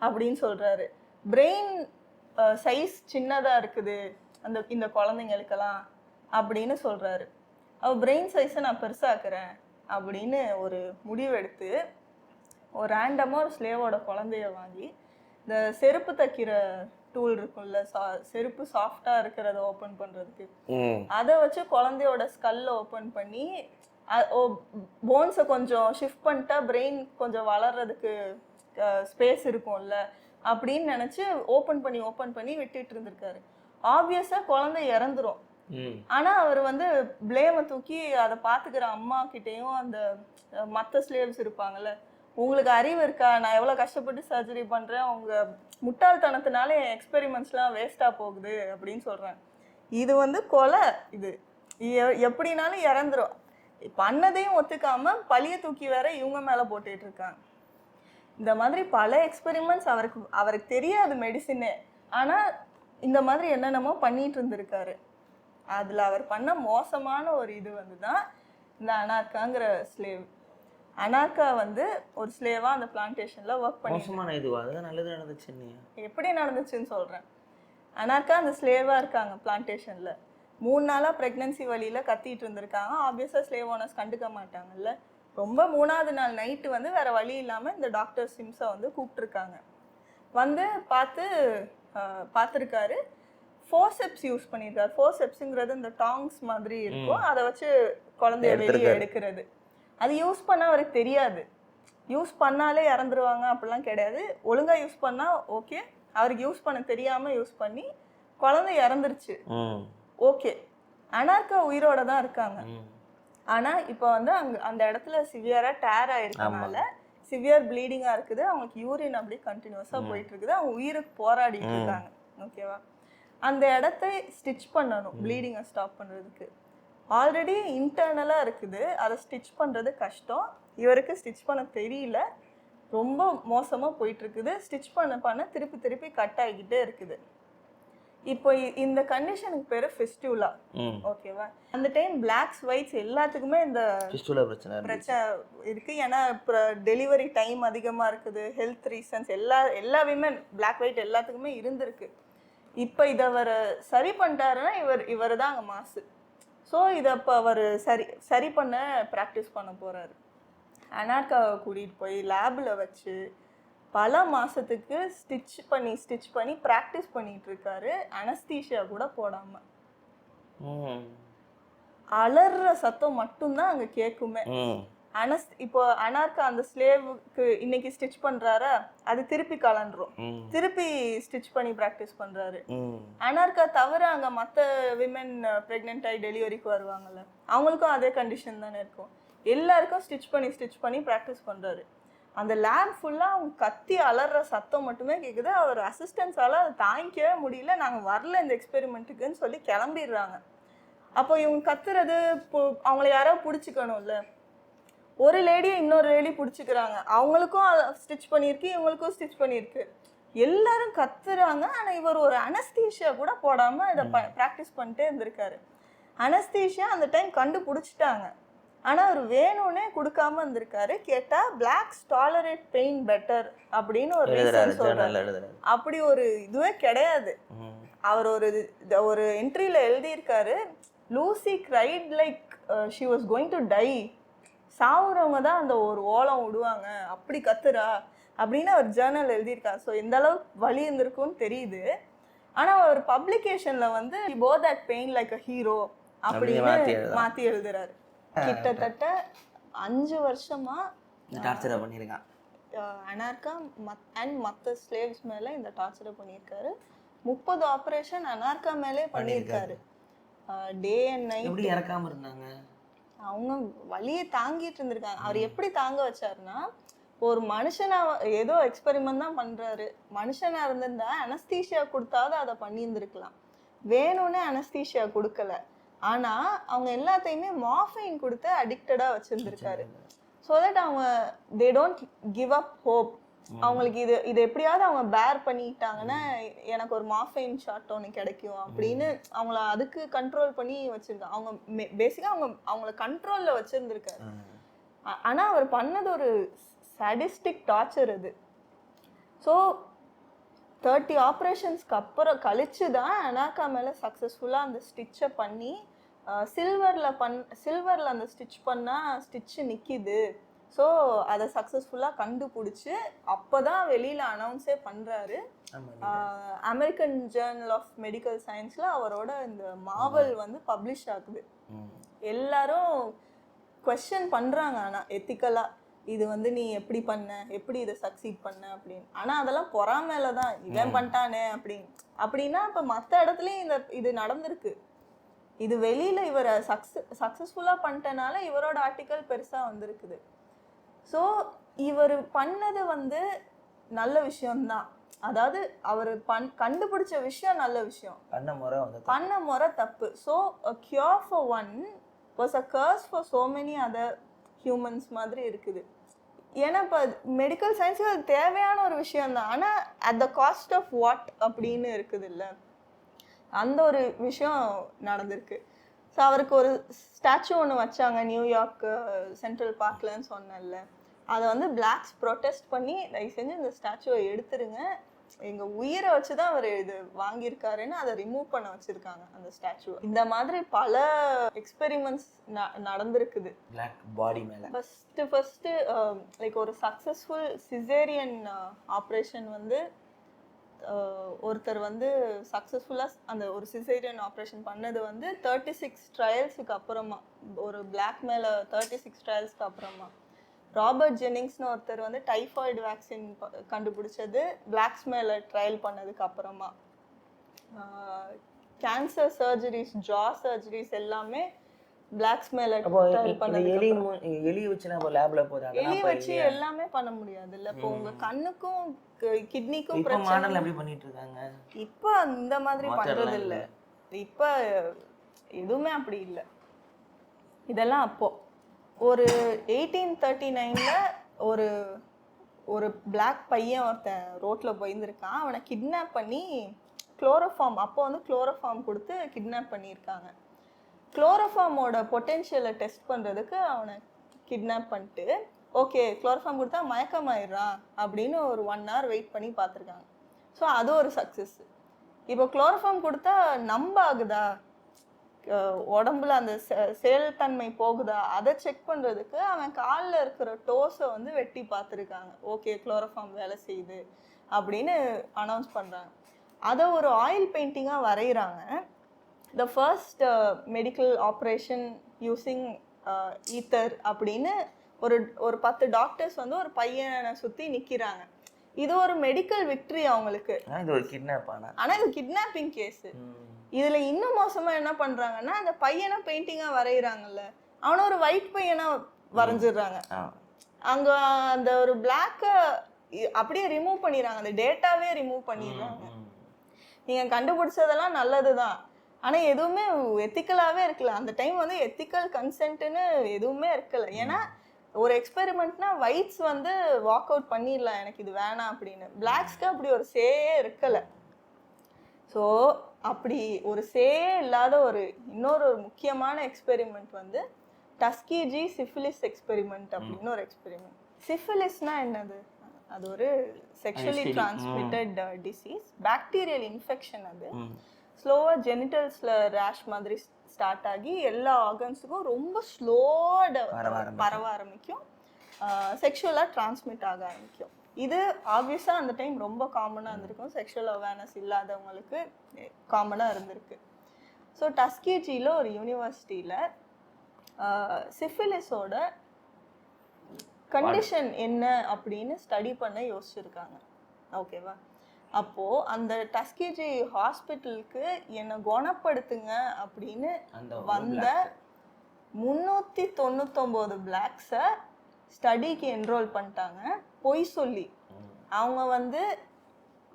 அப்படின்னு சொல்கிறாரு. பிரெயின் சைஸ் சின்னதாக இருக்குது இந்த குழந்தைங்களுக்கெல்லாம் அப்படின்னு சொல்கிறாரு. அவர் பிரெயின் சைஸை நான் பெருசாக்குறேன் அப்படின்னு ஒரு முடிவெடுத்து ஒரு ரேண்டமாக ஒரு ஸ்லேவோட குழந்தைய வாங்கி இந்த செருப்பு தைக்கிற டூல் இருக்கும்ல, செருப்பு சாஃப்டாக இருக்கிறத ஓப்பன் பண்ணுறதுக்கு, அதை வச்சு குழந்தையோட ஸ்கல்ல ஓப்பன் பண்ணி போன்ஸை கொஞ்சம் ஷிஃப்ட் பண்ணிட்டா பிரெயின் கொஞ்சம் வளர்றதுக்கு ஸ்பேஸ் இருக்கும்ல அப்படின்னு நினச்சி ஓப்பன் பண்ணி விட்டுட்டு இருந்திருக்காரு. ஆப்வியஸாக குழந்தை இறந்துரும். ஆனால் அவர் வந்து பிளேமை தூக்கி அதை பார்த்துக்கிற அம்மா கிட்டேயும் அந்த மற்ற ஸ்லேவ்ஸ் இருப்பாங்கல்ல, உங்களுக்கு அறிவு இருக்கா, நான் எவ்வளோ கஷ்டப்பட்டு சர்ஜரி பண்ணுறேன், உங்கள் முட்டாள்தனத்தினால என் எக்ஸ்பெரிமெண்ட்ஸ்லாம் வேஸ்ட்டாக போகுது அப்படின்னு சொல்கிறேன். இது வந்து கொலை, இது எப்படினாலும் இறந்துரும். பண்ணதையும் ஒத்துக்காமல் பழிய தூக்கி வேற இவங்க மேலே போட்டுட்டு இருக்காங்க. இந்த மாதிரி பல எக்ஸ்பெரிமெண்ட்ஸ் அவருக்கு தெரியாது மெடிசினே, ஆனால் இந்த மாதிரி என்னென்னமோ பண்ணிட்டு இருந்திருக்காரு. அதில் அவர் பண்ண மோசமான ஒரு இது வந்து தான் இந்த அனாக்காங்கிற ஸ்லேவ். அனாக்கா வந்து ஒரு ஸ்லேவாக அந்த பிளான்டேஷனில் ஒர்க் பண்ணி எப்படி நடந்துச்சுன்னு சொல்கிறேன். அனாக்கா அந்த ஸ்லேவாக இருக்காங்க பிளான்டேஷனில், 3 நாளாக ப்ரெக்னென்சி வழியில் கத்திட்டு இருந்திருக்காங்க. ஆப்வியஸாக ஸ்லேவ் ஓனர்ஸ் கண்டுக்க மாட்டாங்கல்ல. ரொம்ப 3ஆவது நாள் நைட்டு வந்து வேறு வழி இல்லாமல் இந்த டாக்டர் சிம்ஸை வந்து கூப்பிட்ருக்காங்க. வந்து பார்த்துருக்காரு. ஃபோர்செப்ஸ் யூஸ் பண்ணியிருக்காரு. ஃபோர்செப்ஸுங்கிறது இந்த டாங்ஸ் மாதிரி இருக்கும், அதை வச்சு குழந்தைய வெளியே எடுக்கிறது. அது யூஸ் பண்ண அவருக்கு தெரியாது. யூஸ் பண்ணாலே இறந்துருவாங்க அப்படிலாம் கிடையாது. ஒழுங்கா யூஸ் பண்ணா ஓகே. அவருக்கு யூஸ் பண்ண தெரியாம யூஸ் பண்ணி குழந்தை இறந்துருச்சு. ஓகே, அனார்கா உயிரோட தான் இருக்காங்க. ஆனா இப்போ வந்து அந்த இடத்துல சிவியரா டேர் ஆயிருக்கனால சிவியர் ப்ளீடிங்கா இருக்குது. அவங்களுக்கு யூரின் அப்படியே கண்டினியூஸா போயிட்டு இருக்குது. அவங்க உயிருக்கு போராடிட்டு இருக்காங்க. ஓகேவா? அந்த இடத்தை ஸ்டிச் பண்ணணும் ப்ளீடிங்கை ஸ்டாப் பண்றதுக்கு. ஆல்ரெடி இன்டர்னலா இருக்குது, அதை ஸ்டிச் பண்றது கஷ்டம். இவருக்கு ஸ்டிச் பண்ண தெரியல, ரொம்ப மோசமா போயிட்டு இருக்குது. ஸ்டிச் பண்ண திருப்பி திருப்பி கட் ஆகிக்கிட்டே இருக்குது. இப்போ இந்த கண்டிஷனுக்கு பேரு ஃபிஸ்டுலா. ஓகேவா? அந்த டைம் பிளாக்ஸ் ஒயிட்ஸ் எல்லாத்துக்குமே இந்த ஃபிஸ்டுலா பிரச்சனை இருக்கு. ஏன்னா டெலிவரி டைம் அதிகமா இருக்குது, ஹெல்த் ரீசன்ஸ், எல்லா விமன் பிளாக் ஒயிட் எல்லாத்துக்குமே இருந்திருக்கு. இப்போ இதை அவர் சரி பண்ணிட்டாருன்னா இவர் தான் அங்கே மாசு. ஸோ இதை இப்போ அவர் சரி பண்ண ப்ராக்டிஸ் பண்ண போகிறாரு. அனார்காவை கூட்டிகிட்டு போய் லேபில் வச்சு பல மாதத்துக்கு ஸ்டிச் பண்ணி ப்ராக்டிஸ் பண்ணிகிட்டு இருக்காரு. அனஸ்தீஷியா கூட போடாமல். அலற சத்தம் மட்டும்தான் அங்கே கேட்குமே. இப்போ அனார்கா அந்த ஸ்லேவுக்கு இன்னைக்கு ஸ்டிச் பண்றாரா, அது திருப்பி கலண்டுரும். திருப்பி ஸ்டிச் பண்ணி ப்ராக்டிஸ் பண்றாரு. அனார்கா தவிர அங்க மற்ற விமன் பிரெக்னென்ட் ஆகி டெலிவரிக்கு வருவாங்கல்ல, அவங்களுக்கும் அதே கண்டிஷன் தானே இருக்கும். எல்லாருக்கும் ஸ்டிச் பண்ணி ப்ராக்டிஸ் பண்றாரு. அந்த லேப் ஃபுல்லா அவங்க கத்தி அலற சத்தம் மட்டுமே கேட்குது. அவர் அசிஸ்டன்ஸால அதை தாங்கிக்கவே முடியல. நாங்க வரல இந்த எக்ஸ்பெரிமெண்ட்டுக்குன்னு சொல்லி கிளம்பிடுறாங்க. அப்போ இவங்க கத்துறது அவங்கள யாரோ பிடிச்சிக்கணும்ல. ஒரு லேடியை இன்னொரு லேடி பிடிச்சிக்கிறாங்க. அவங்களுக்கும் ஸ்டிச் பண்ணியிருக்கு, இவங்களுக்கும் ஸ்டிச் பண்ணியிருக்கு. எல்லாரும் கத்துறாங்க. ஆனால் இவர் ஒரு அனஸ்தீஷியா கூட போடாமல் இதை ப்ராக்டிஸ் பண்ணிட்டே இருந்திருக்காரு. அனஸ்தீஷியா அந்த டைம் கண்டுபிடிச்சிட்டாங்க. ஆனால் அவர் வேணும்னே கொடுக்காம இருந்திருக்காரு. கேட்டால் பிளாக்ஸ் டாலரேட் பெயின் பெட்டர் அப்படின்னு ஒரு ரீசன் சொல்றாரு. அப்படி ஒரு இதுவே கிடையாது. அவர் ஒரு என்ட்ரியில் எழுதியிருக்காரு, Lucy cried like she was going to die. சாவுறவங்க தான் அந்த ஒரு ஓலம் விடுவாங்க, அப்படி கத்துறா அப்படின்னு அவர் ஜேர்னல் எழுதியிருக்காரு. ஸோ எந்த அளவுக்கு வலி இருந்திருக்கும்னு தெரியுது. ஆனால் அவர் பப்ளிகேஷனில் வந்து போ that pain like a hero அப்படின்னு மாற்றி எழுதுறாரு. கிட்டத்தட்ட 5 வருஷமா டார்ச்சரை பண்ணியிருக்கான் அனார்கா அண்ட் மற்ற ஸ்லேவ்ஸ் மேலே இந்த டார்ச்சரை பண்ணியிருக்காரு. 30 ஆப்ரேஷன் அனார்கா மேலே பண்ணியிருக்காரு. Day and night. எப்படி இறக்காம இருந்தாங்க? அவங்க வலியை தாங்கிட்டு இருந்திருக்காங்க. அவர் எப்படி தாங்க வச்சாருன்னா, ஒரு மனுஷனா ஏதோ எக்ஸ்பெரிமெண்ட் தான் பண்றாரு. மனுஷனா இருந்திருந்தா அனஸ்தீஷியா கொடுத்தாவது அதை பண்ணியிருந்திருக்கலாம். வேணும்னே அனஸ்தீஷியா கொடுக்கல. ஆனா அவங்க எல்லாத்தையுமே மார்ஃபைன் கொடுத்து அடிக்டடா வச்சிருந்திருக்காரு. ஸோ தட் அவங்க they don't give up hope. அவங்களுக்கு இது எப்படியாவது அவங்க பேர் பண்ணிட்டாங்கன்னா எனக்கு ஒரு மார்ஃபைன் ஷாட் ஒன்று கிடைக்கும் அப்படின்னு அவங்கள அதுக்கு கண்ட்ரோல் பண்ணி வச்சிருக்காங்க. அவங்க பேசிக்காக அவங்கள கண்ட்ரோலில் வச்சிருந்துருக்காரு. ஆனால் அவர் பண்ணது ஒரு சாடிஸ்டிக் டார்ச்சர் அது. ஸோ 30 ஆப்ரேஷன்ஸ்க்கு அப்புறம் கழிச்சு தான் அனார்கா மேலே சக்ஸஸ்ஃபுல்லாக அந்த ஸ்டிச்சை பண்ணி சில்வரில் அந்த ஸ்டிச் பண்ணால் ஸ்டிச்சு நிற்கிது. ஸோ அதை சக்ஸஸ்ஃபுல்லாக கண்டுபிடிச்சி அப்போ தான் வெளியில் அனௌன்ஸே பண்ணுறாரு. அமெரிக்கன் ஜேர்னல் ஆஃப் மெடிக்கல் சயின்ஸில் அவரோட இந்த மாவல் வந்து பப்ளிஷ் ஆகுது. எல்லாரும் கொஸ்டின் பண்ணுறாங்க. ஆனால் எத்திக்கலாக இது வந்து நீ எப்படி இதை சக்சீட் பண்ண அப்படின்னு. ஆனால் அதெல்லாம் பொறாமையில தான் இவன் பண்ணிட்டானே அப்படின்னா இப்போ மற்ற இடத்துலையும் இது நடந்திருக்கு. இது வெளியில் இவரை சக்ஸஸ்ஃபுல்லாக பண்ணிட்டனால இவரோட ஆர்டிக்கல் பெருசாக வந்திருக்குது. ஸோ இவர் பண்ணது வந்து நல்ல விஷயம்தான். அதாவது அவர் கண்டுபிடிச்ச விஷயம் நல்ல விஷயம், பண்ண முறை தப்பு. So a cure for one was a curse for so many other humans மாதிரி இருக்குது. ஏன்னா இப்போ மெடிக்கல் சயின்ஸுக்கு அது தேவையான ஒரு விஷயம்தான். ஆனால் at the cost of what அப்படின்னு இருக்குது இல்லை, அந்த ஒரு விஷயம் நடந்திருக்கு. ஸோ அவருக்கு ஒரு ஸ்டாச்சு ஒன்று வச்சாங்க நியூயார்க் சென்ட்ரல் பார்க்லன்னு சொன்னேன்ல. அதை வந்து பிளாக்ஸ் ப்ரொட்டஸ்ட் பண்ணி தயவு செஞ்சு இந்த ஸ்டாச்சுவை எடுத்துருங்க, எங்கள் உயிரை வச்சு தான் அவர் இது வாங்கியிருக்காருன்னு அதை ரிமூவ் பண்ண வச்சுருக்காங்க அந்த ஸ்டாச்சுவை. இந்த மாதிரி பல எக்ஸ்பெரிமெண்ட்ஸ் நடந்திருக்குது பிளாக் பாடி மேலே. ஃபஸ்ட்டு லைக் ஒரு சக்ஸஸ்ஃபுல் சிசேரியன் ஆப்ரேஷன் வந்து ஒருத்தர் வந்து சக்ஸஸ்ஃபுல்லாக அந்த ஒரு சிசேரியன் ஆப்ரேஷன் பண்ணது வந்து 36 ட்ரையல்ஸுக்கு அப்புறமா, ஒரு பிளாக் மேலே 36 ட்ரையல்ஸ்க்கு அப்புறமா. ராபர்ட் ஜென்னிங்ஸ்னு ஒருத்தர் வந்து டைஃபாய்டு வேக்சின் கண்டுபிடிச்சது பிளாக்ஸ் மேலே ட்ரையல் பண்ணதுக்கு அப்புறமா. கேன்சர் சர்ஜரிஸ், ஜா சர்ஜரிஸ் எல்லாமே பிளாக்ஸ் மேலே ட்ரையல் பண்ணது. எலி வச்சு நம்ம லேப்ல போதா? எலி வச்சு எல்லாமே பண்ண முடியாது இல்ல. இப்போ உங்க கண்ணுக்கும் கிட்னிக்கும் இப்ப மாடல் எப்படி பண்ணிட்டு இருக்காங்க? இப்ப இந்த மாதிரி பண்றது இல்ல. இப்ப எதுவுமே அப்படி இல்ல. இதெல்லாம் அப்போ ஒரு 1839ல ஒரு ஒரு பிளாக் பையன் ஒருத்தன் ரோட்ல போயிருந்திருக்கான். அவனை கிட்னாப் பண்ணி குளோரோஃபார்ம், அப்போ வந்து குளோரோஃபார்ம் கொடுத்து கிட்னாப் பண்ணியிருக்காங்க. குளோரோஃபார்மோட பொட்டென்ஷியலை டெஸ்ட் பண்ணுறதுக்கு அவனை கிட்னாப் பண்ணிட்டு, ஓகே குளோரோஃபார்ம் கொடுத்தா மயக்கமாயிடுறான் அப்படின்னு ஒரு 1 hour வெயிட் பண்ணி பார்த்துருக்காங்க. ஸோ அது ஒரு சக்ஸஸ். இப்போ குளோரோஃபார்ம் கொடுத்தா நம்ப ஆகுதா, உடம்புல அந்த செயல்தன்மை போகுதா, அதை செக் பண்ணுறதுக்கு அவன் காலில் இருக்கிற டோஸை வந்து வெட்டி பார்த்துருக்காங்க. ஓகே குளோரோஃபார்ம் வேலை செய்யுது அப்படின்னு அனௌன்ஸ் பண்ணுறாங்க. அதை ஒரு ஆயில் பெயிண்டிங்காக வரைகிறாங்க. The first medical operation using ether அப்படின்னு ஒரு 10 டாக்டர்ஸ் வந்து ஒரு பையனை சுற்றி நிற்கிறாங்க. இது ஒரு மெடிக்கல் விக்ட்ரி அவங்களுக்கு. இது ஒரு கிட்னாப். ஆனால் இது கிட்னாப்பிங் கேஸு. இதில் இன்னும் மோசமாக என்ன பண்ணுறாங்கன்னா, அந்த பையனை பெயிண்டிங்காக வரைகிறாங்கல்ல, அவனை ஒரு ஒயிட் பையனாக வரைஞ்சிடுறாங்க. அங்கே அந்த ஒரு பிளாக்கை அப்படியே ரிமூவ் பண்ணிடுறாங்க, அந்த டேட்டாவே ரிமூவ் பண்ணிடுறாங்க. நீங்கள் கண்டுபிடிச்சதெல்லாம் நல்லது தான், ஆனால் எதுவுமே எத்திக்கலாகவே இருக்கல. அந்த டைம் வந்து எத்திக்கல் கன்சென்ட்னு எதுவுமே இருக்கலை. ஏன்னா ஒரு எக்ஸ்பெரிமெண்ட்னா ஒயிட்ஸ் வந்து வாக் அவுட் பண்ணிடலாம், எனக்கு இது வேணாம் அப்படின்னு. பிளாக்ஸ்க்கு அப்படி ஒரு சேயே இருக்கலை. ஸோ அப்படி ஒரு சேயே இல்லாத இன்னொரு முக்கியமான எக்ஸ்பெரிமெண்ட் வந்து டஸ்கீஜி சிஃபிலிஸ் எக்ஸ்பெரிமெண்ட் அப்படின்னு ஒரு எக்ஸ்பெரிமெண்ட். சிஃபிலிஸ்னா என்னது? அது ஒரு sexually transmitted disease, bacterial infection. அது ஸ்லோவாக ஜெனிட்டல்ஸில் ரேஷ் மாதிரி ஸ்டார்ட் ஆகி எல்லா ஆர்கன்ஸுக்கும் ரொம்ப ஸ்லோவாக பரவ ஆரம்பிக்கும், செக்ஷுவலாக டிரான்ஸ்மிட் ஆக ஆரம்பிக்கும். இது ஆப்வியஸாக அந்த டைம் ரொம்ப காமனாக இருந்திருக்கும், செக்ஷுவல் அவேர்னஸ் இல்லாதவங்களுக்கு காமனாக இருந்திருக்கு. ஸோ டஸ்கீஜியில் ஒரு யூனிவர்சிட்டியில் சிஃபிலிஸோட கண்டிஷன் என்ன அப்படின்னு ஸ்டடி பண்ண யோசிச்சிருக்காங்க. ஓகேவா? அப்போது அந்த டஸ்கீஜி ஹாஸ்பிட்டலுக்கு என்னை குணப்படுத்துங்க அப்படின்னு வந்த 399 பிளாக்ஸை ஸ்டடிக்கு என்ரோல் பண்ணிட்டாங்க. பொய் சொல்லி அவங்க வந்து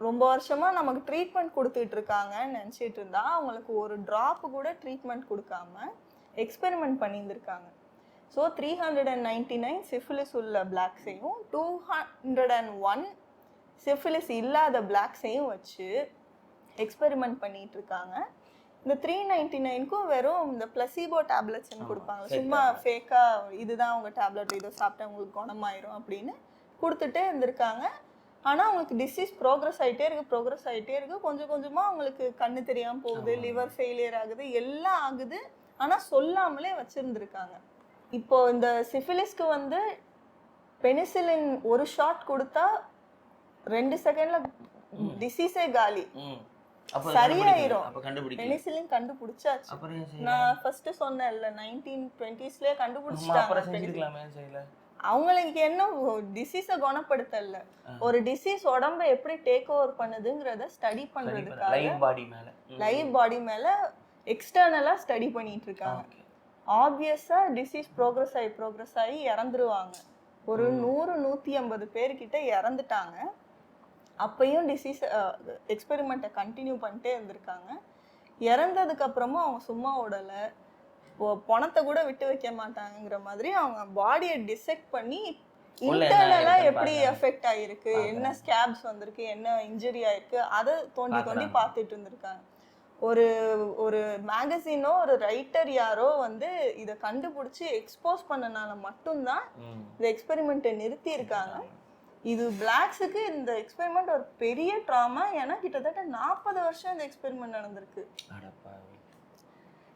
ரொம்ப வருஷமாக நமக்கு ட்ரீட்மெண்ட் கொடுத்துட்டு இருக்காங்கன்னு நினச்சிட்டு இருந்தா அவங்களுக்கு ஒரு ட்ராப்பு கூட ட்ரீட்மெண்ட் கொடுக்காம எக்ஸ்பெரிமெண்ட் பண்ணியிருந்திருக்காங்க. ஸோ 399 சிஃபிலிஸ் உள்ள பிளாக்ஸையும் 201 சிஃபிலிஸ் இல்லாத பிளாக்ஸையும் வச்சு எக்ஸ்பெரிமெண்ட் பண்ணிட்டு இருக்காங்க. இந்த 399க்கும் வெறும் இந்த பிளசிபோ டேப்லெட்ஸ்ன்னு கொடுப்பாங்க, சும்மா ஃபேக்காக இதுதான் உங்கள் டேப்லெட், இதை சாப்பிட்டா உங்களுக்கு குணமாயிரும் அப்படின்னு கொடுத்துட்டே இருந்திருக்காங்க. ஆனால் அவங்களுக்கு டிசீஸ் ப்ரோக்ரஸ் ஆகிட்டே இருக்குது. கொஞ்சம் கொஞ்சமாக அவங்களுக்கு கண்ணு தெரியாமல் போகுது, லிவர் ஃபெயிலியர் ஆகுது, எல்லாம் ஆகுது. ஆனால் சொல்லாமலே வச்சுருந்துருக்காங்க. இப்போ இந்த சிஃபிலிஸ்க்கு வந்து பெனிசிலின் ஒரு ஷாட் கொடுத்தா 2 செகண்ட்ல டிசீஸே காலி, சரியாயிரும். பெனிசிலின் கண்டுபிடிச்சாச்சு. நான் ஃபர்ஸ்ட் சொன்னேன்ல 1920ஸ்லயே கண்டுபிடிச்சிட்டாங்க. அவங்களுக்கு என்ன டிசீஸை குணப்படுத்தல, ஒரு டிசீஸ் உடம்ப எப்படி டேக் ஓவர் பண்ணுதுங்கிறத ஸ்டடி பண்றதுக்காக லைவ் பாடி மேல எக்ஸ்டர்னலா ஸ்டடி பண்ணிட்டு இருக்காங்க. ஆப்வியஸா டிசீஸ் ப்ரோக்ரஸ் ஆகி இறந்துருவாங்க. ஒரு 100-150 பேர்கிட்ட இறந்துட்டாங்க. அப்பையும் டிசீஸ் எக்ஸ்பெரிமெண்ட்டை கண்டினியூ பண்ணிட்டே இருந்திருக்காங்க. இறந்ததுக்கு அப்புறமும் அவங்க சும்மா விடலை, பணத்தை கூட விட்டு வைக்க மாட்டாங்கிற மாதிரி அவங்க பாடியை டிசெக்ட் பண்ணி இன்டர்னலா எப்படி எஃபெக்ட் ஆகிருக்கு, என்ன ஸ்கேப்ஸ் வந்திருக்கு, என்ன இன்ஜுரி ஆயிருக்கு, அதை தோண்டி பார்த்துட்டு இருந்திருக்காங்க. ஒரு மேகசினோ ஒரு ரைட்டர் யாரோ வந்து இதை கண்டுபிடிச்சி எக்ஸ்போஸ் பண்ணனால மட்டும்தான் இந்த எக்ஸ்பெரிமெண்ட்டை நிறுத்தி இருக்காங்க. இது பிளாக்ஸுக்கு இந்த எக்ஸ்பெரிமெண்ட் ஒரு பெரிய ட்ராமா. ஏன்னா கிட்டத்தட்ட 40 வருஷம் இந்த எக்ஸ்பெரிமெண்ட் நடந்திருக்கு.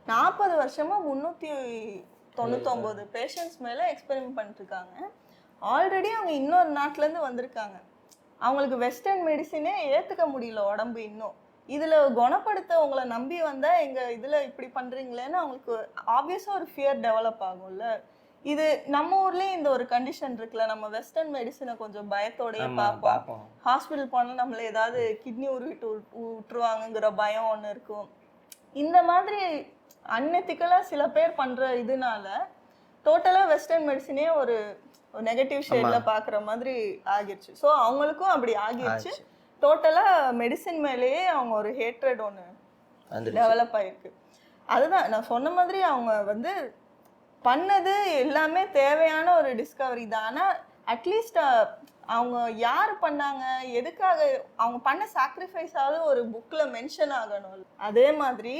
40 வருஷமா 399 பேஷண்ட்ஸ் மேல எக்ஸ்பெரிமெண்ட் பண்ணிட்டு இருக்காங்க. ஆல்ரெடி அவங்க இன்னொரு நாட்டிலேருந்து வந்திருக்காங்க. அவங்களுக்கு வெஸ்டர்ன் மெடிசினே ஏத்துக்க முடியல உடம்பு இன்னும். இதுல குணப்படுத்த உங்களை நம்பி வந்தா எங்க இதுல இப்படி பண்றீங்களேன்னு அவங்களுக்கு ஆப்வியஸா ஒரு ஃபியர் டெவலப் ஆகும்ல. இது நம்ம ஊர்லயும் இந்த ஒரு கண்டிஷன் இருக்குல்ல, நம்ம வெஸ்டர்ன் மெடிசினை கொஞ்சம் பயத்தோடயே பார்ப்போம். ஹாஸ்பிட்டல் போனா நம்மள ஏதாவது கிட்னி உருவிட்டு விட்டுருவாங்கங்கிற பயம் ஒன்று இருக்கும். இந்த மாதிரி அன்எத்திக்கலா சில பேர் பண்ற இதனால டோட்டலா வெஸ்டர்ன் மெடிசினே ஒரு நெகட்டிவ் ஷேட்ல பாக்குற மாதிரி ஆகிடுச்சு. ஸோ அவங்களுக்கும் அப்படி ஆகிடுச்சு. டோட்டலா மெடிசின் மேலேயே அவங்க ஒரு ஹேட்ரட் ஒன்று டெவலப் ஆயிருக்கு. அதுதான் நான் சொன்ன மாதிரி அவங்க வந்து பண்ணது எல்லாமே தேவையான ஒரு டிஸ்கவரி தான். ஆனால் அட்லீஸ்ட் அவங்க யார் பண்ணாங்க, எதுக்காக அவங்க பண்ண சாக்ரிஃபைஸாவது ஒரு புக்கில் மென்ஷன் ஆகணும். அதே மாதிரி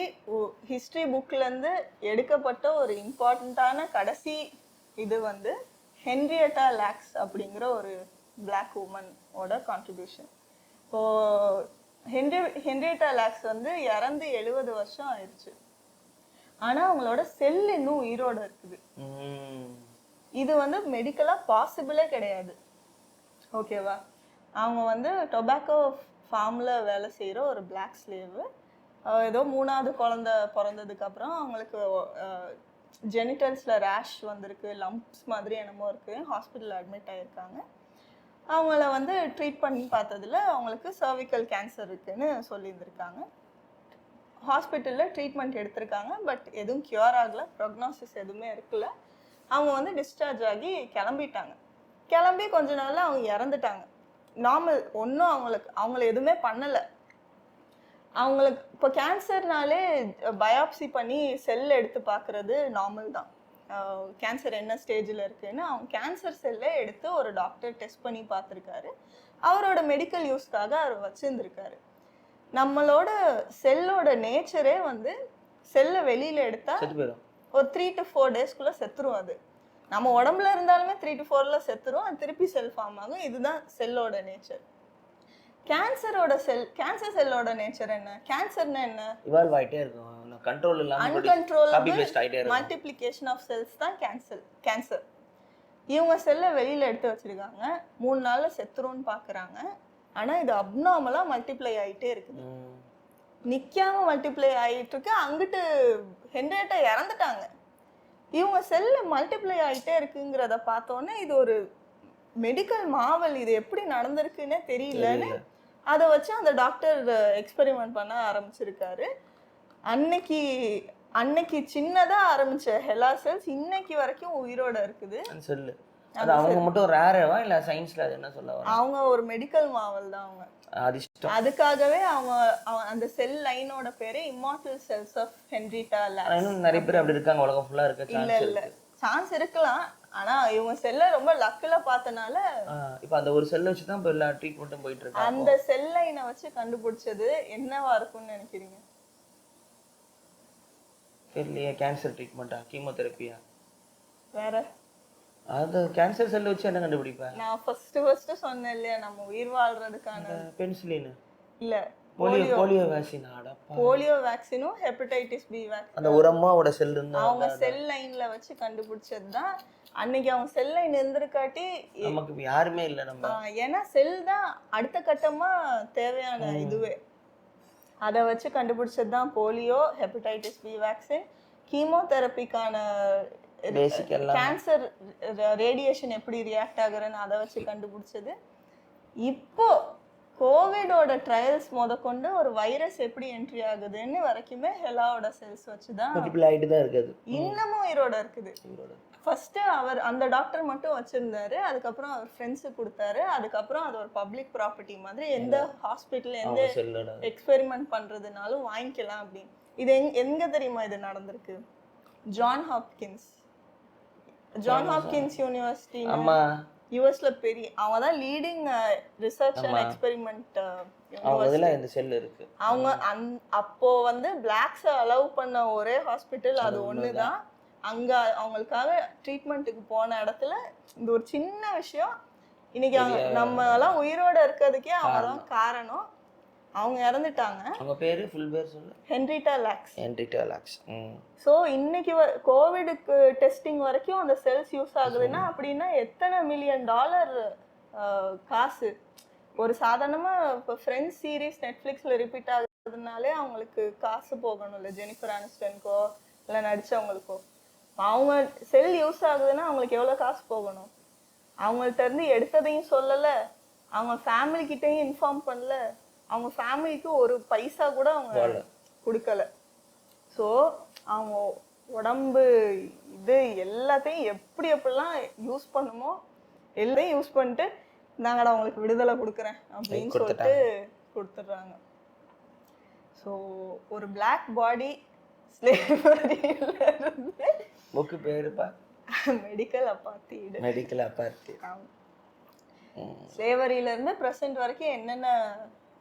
ஹிஸ்ட்ரி புக்லேருந்து எடுக்கப்பட்ட ஒரு இம்பார்ட்டண்ட்டான கடைசி இது வந்து ஹென்ரியட்டா லாக்ஸ் அப்படிங்கிற ஒரு பிளாக் உமனோட கான்ட்ரிபியூஷன். இப்போது ஹென்ரியட்டா லாக்ஸ் வந்து இறந்து 70 வருஷம் ஆயிடுச்சு. ஆனால் அவங்களோட செல் இன்னும் உயிரோட இருக்குது. இது வந்து மெடிக்கலாக பாசிபிளே கிடையாது. ஓகேவா? அவங்க வந்து டொபாக்கோ ஃபார்மில் வேலை செய்கிற ஒரு பிளாக் ஸ்லேவு. ஏதோ 3வது குழந்தை பிறந்ததுக்கப்புறம் அவங்களுக்கு ஜெனிட்டல்ஸில் ரேஷ் வந்திருக்கு, லம்ப்ஸ் மாதிரி என்னமோ இருக்குது. ஹாஸ்பிட்டலில் அட்மிட் ஆகியிருக்காங்க. அவங்கள வந்து ட்ரீட் பண்ணி பார்த்ததுல அவங்களுக்கு சர்விக்கல் கேன்சர் இருக்குன்னு சொல்லியிருந்திருக்காங்க. ஹாஸ்பிட்டலில் ட்ரீட்மெண்ட் எடுத்திருக்காங்க. பட் எதுவும் க்யூர் ஆகலை, ப்ரொக்னாசிஸ் எதுவுமே இருக்குல்ல. அவங்க வந்து டிஸ்சார்ஜ் ஆகி கிளம்பிட்டாங்க. கிளம்பி கொஞ்ச நாளில் அவங்க இறந்துட்டாங்க. நார்மல், ஒன்றும் அவங்கள எதுவுமே பண்ணலை. அவங்களுக்கு இப்போ கேன்சர்னாலே பயாப்சி பண்ணி செல் எடுத்து பார்க்குறது நார்மல் தான். கேன்சர் என்ன ஸ்டேஜில் இருக்குன்னு அவங்க கேன்சர் செல்லை எடுத்து ஒரு டாக்டர் டெஸ்ட் பண்ணி பார்த்துருக்காரு. அவரோட மெடிக்கல் யூஸ்க்காக அவர் வச்சுருந்துருக்காரு. நம்மளோட செல்லோட நேச்சரே வந்து செல்லை வெளியில் எடுத்தால் ஒரு 3 to 4 டேஸ்க்குள்ளே செத்துரும். அது நம்ம உடம்புல இருந்தாலுமே 3 to 4ல் செத்துரும். அது திருப்பி செல் ஃபார்ம் ஆகும். இதுதான் செல்லோட நேச்சர். கேன்சர் செல்லோட நேச்சர் என்ன? கேன்சர்னா என்ன? இவால்வ் ஆயிட்டே இருக்கும். கண்ட்ரோல் இல்லாம அன்கண்ட்ரோலபிள் மல்டிப்ளிகேஷன் ஆஃப் செல்ஸ் தான் கேன்சர். இவங்க செல்லை வெளியில எடுத்து வச்சிருக்காங்க. 3 நாள்ல செத்துரும்னு பாக்குறாங்க. ஆனா இது அப்நார்மலா மல்டிப்ளை ஆயிட்டே இருக்குது. நிக்காம மல்டிப்ளை ஆயிட்டு இருக்கு. அங்கிட்டு ஹென்ரியட்டா இறந்துட்டாங்க. இவங்க செல்ல மல்டிப்ளை ஆயிட்டே இருக்குங்கிறத பார்த்தோன்னே இது ஒரு மெடிக்கல் மாவல். இது எப்படி நடந்திருக்குன்னே தெரியலன்னு அதை வச்சு அந்த டாக்டர் எக்ஸ்பெரிமெண்ட் பண்ண ஆரம்பிச்சிருக்காரு. அன்னைக்கு சின்னதா ஆரம்பிச்ச ஹெலா செல்ஸ் இன்னைக்கு வரைக்கும் உயிரோட இருக்குது. செல்லு அது அவங்க மட்டும் ரேரவா இல்ல சயின்ஸ்ல அது என்ன சொல்ல வர? அவங்க ஒரு மெடிக்கல் மாவல் தான். அவங்க அதுக்காகவே அவங்க அந்த செல் லைனோட பேரே immortal cells of Henrietta Lacks. இன்னும் நிறைய பேர் அப்படி இருக்காங்க உலகம் ஃபுல்லா இருக்க சான்ஸ் இல்ல சான்ஸ் இருக்கலாம். ஆனா இவங்க செல்ல ரொம்ப லக்ல பார்த்தனால இப்போ அந்த ஒரு செல்லை வச்சு தான் இப்போ எல்லா ட்ரீட்மெண்ட்டும் போயிட்டு இருக்கு. அந்த செல் லைனை வச்சு கண்டுபிடிச்சது என்னவா இருக்கும்னு நினைக்கிறீங்க? தெரியலையே. கேன்சர் ட்ரீட்மெண்ட்டா, கீமோதெரபியா, வேற? அது கேன்சர் செல் வச்சு என்ன கண்டுபிடிப்பேன்? நான் ஃபர்ஸ்ட் சொன்னேன் இல்லையா, நம்ம உயிர் வாழ்றதுக்கான பென்சிலின் இல்ல போலியோ வேக்சின். போலியோ வேக்சினும் ஹெப்படைட்டிஸ் பி வேக்சின் அந்த ஒரு அம்மாவோட செல் இருந்து அவங்க செல் லைன்ல வச்சு கண்டுபிடிச்சது தான். அன்னைக்கு அவங்க செல் லைன் இருந்திருக்காட்டி நமக்கு யாருமே இல்லை. நம்ம ஏன்னா செல் தான் அடுத்த கட்டமா தேவையான இதுவே. அதை வச்சு கண்டுபிடிச்சது தான் போலியோ, ஹெப்படைட்டிஸ் பி வேக்சின். கீமோதெரபிக்கான கேன்சர் ரேடியேஷன் எப்படி ரியாக்ட் ஆகுறன்னு அதை வச்சு கண்டுபிடிச்சது. இப்போ கோவிடோட ட்ரையல்ஸ் முதற்கொண்டு ஒரு வைரஸ் எப்படி என்ட்ரி ஆகுதுன்னு வரைக்குமே ஹெலாவோட செல்ஸ் வச்சுதான் இன்னமும் உயிரோட இருக்குது. ஃபர்ஸ்ட் அவர் அந்த டாக்டர் மட்டும் வச்சிருந்தாரு. அதுக்கப்புறம் அவர் ஃப்ரெண்ட்ஸுக்கு கொடுத்தாரு. அதுக்கப்புறம் அது ஒரு பப்ளிக் ப்ராப்பர்ட்டி மாதிரி எந்த ஹாஸ்பிட்டல் எந்த எக்ஸ்பெரிமெண்ட் பண்றதுனாலும் வாங்கிக்கலாம் அப்படின்னு. இது எங்க தெரியுமா இது நடந்திருக்கு? ஜான் ஹாப்கின்ஸ் யூனிவர்சிட்டி யுஎஸ்ல பெரிய அவங்க தான் லீடிங் ரிசர்ச் அண்ட் எக்ஸ்பெரிமெண்ட் இந்த செல் இருக்கு. அவங்க அப்போ வந்து பிளாக்ஸ் அலோவ் பண்ண ஒரே ஹாஸ்பிட்டல் அது ஒண்ணுதான். அங்க அவங்களுக்காக ட்ரீட்மெண்ட்டுக்கு போன இடத்துல இந்த ஒரு சின்ன விஷயம் இன்னைக்கு நம்ம எல்லாம் உயிரோட இருக்கிறதுக்கே அவங்க தான் காரணம். அவங்க இறந்துட்டாங்க. அவங்க பேரு ஃபுல் பேர் சொல்லு. ஹென்ரியட்டா லாக்ஸ். ஸோ இன்னைக்கு கோவிடுக்கு டெஸ்டிங் வரைக்கும் அந்த செல்ஸ் யூஸ் ஆகுதுன்னா அப்படின்னா எத்தனை $1 மில்லியன் காசு ஒரு சாதாரணமா இப்போ ஃப்ரெண்ட்ஸ் சீரீஸ் நெட்ஃப்ளிக்ஸ்ல ரிப்பீட் ஆகுதுனாலே அவங்களுக்கு காசு போகணும்ல, ஜெனிஃபர் ஆனிஸ்டனுக்கோ இல்லை நடிச்சவங்களுக்கோ. அவங்க செல் யூஸ் ஆகுதுன்னா அவங்களுக்கு எவ்வளோ காசு போகணும்? அவங்கள்ட்ட இருந்து எடுத்ததையும் சொல்லலை, அவங்க ஃபேமிலி கிட்டையும் இன்ஃபார்ம் பண்ணல, அவங்க ஃபேமிலிக்கு ஒரு பைசா கூட அவங்க கொடுக்கல. ஸோ அவங்க உடம்பு இது எல்லாத்தையும் எப்படிலாம் யூஸ் பண்ணுமோ எல்லாத்தையும் யூஸ் பண்ணிட்டு நாங்கடா அவங்களுக்கு விடுதலை கொடுக்குறேன் அப்படின்னு சொல்லிட்டு கொடுத்துட்றாங்க. ஸோ ஒரு பிளாக் பாடி புக்கு பேருப்பா மெடிக்கல் அப்பார்த்தீடு. Medical apartheid. ஸ்லேவரியில இருந்து ப்ரெசென்ட் வரைக்கும் என்னென்ன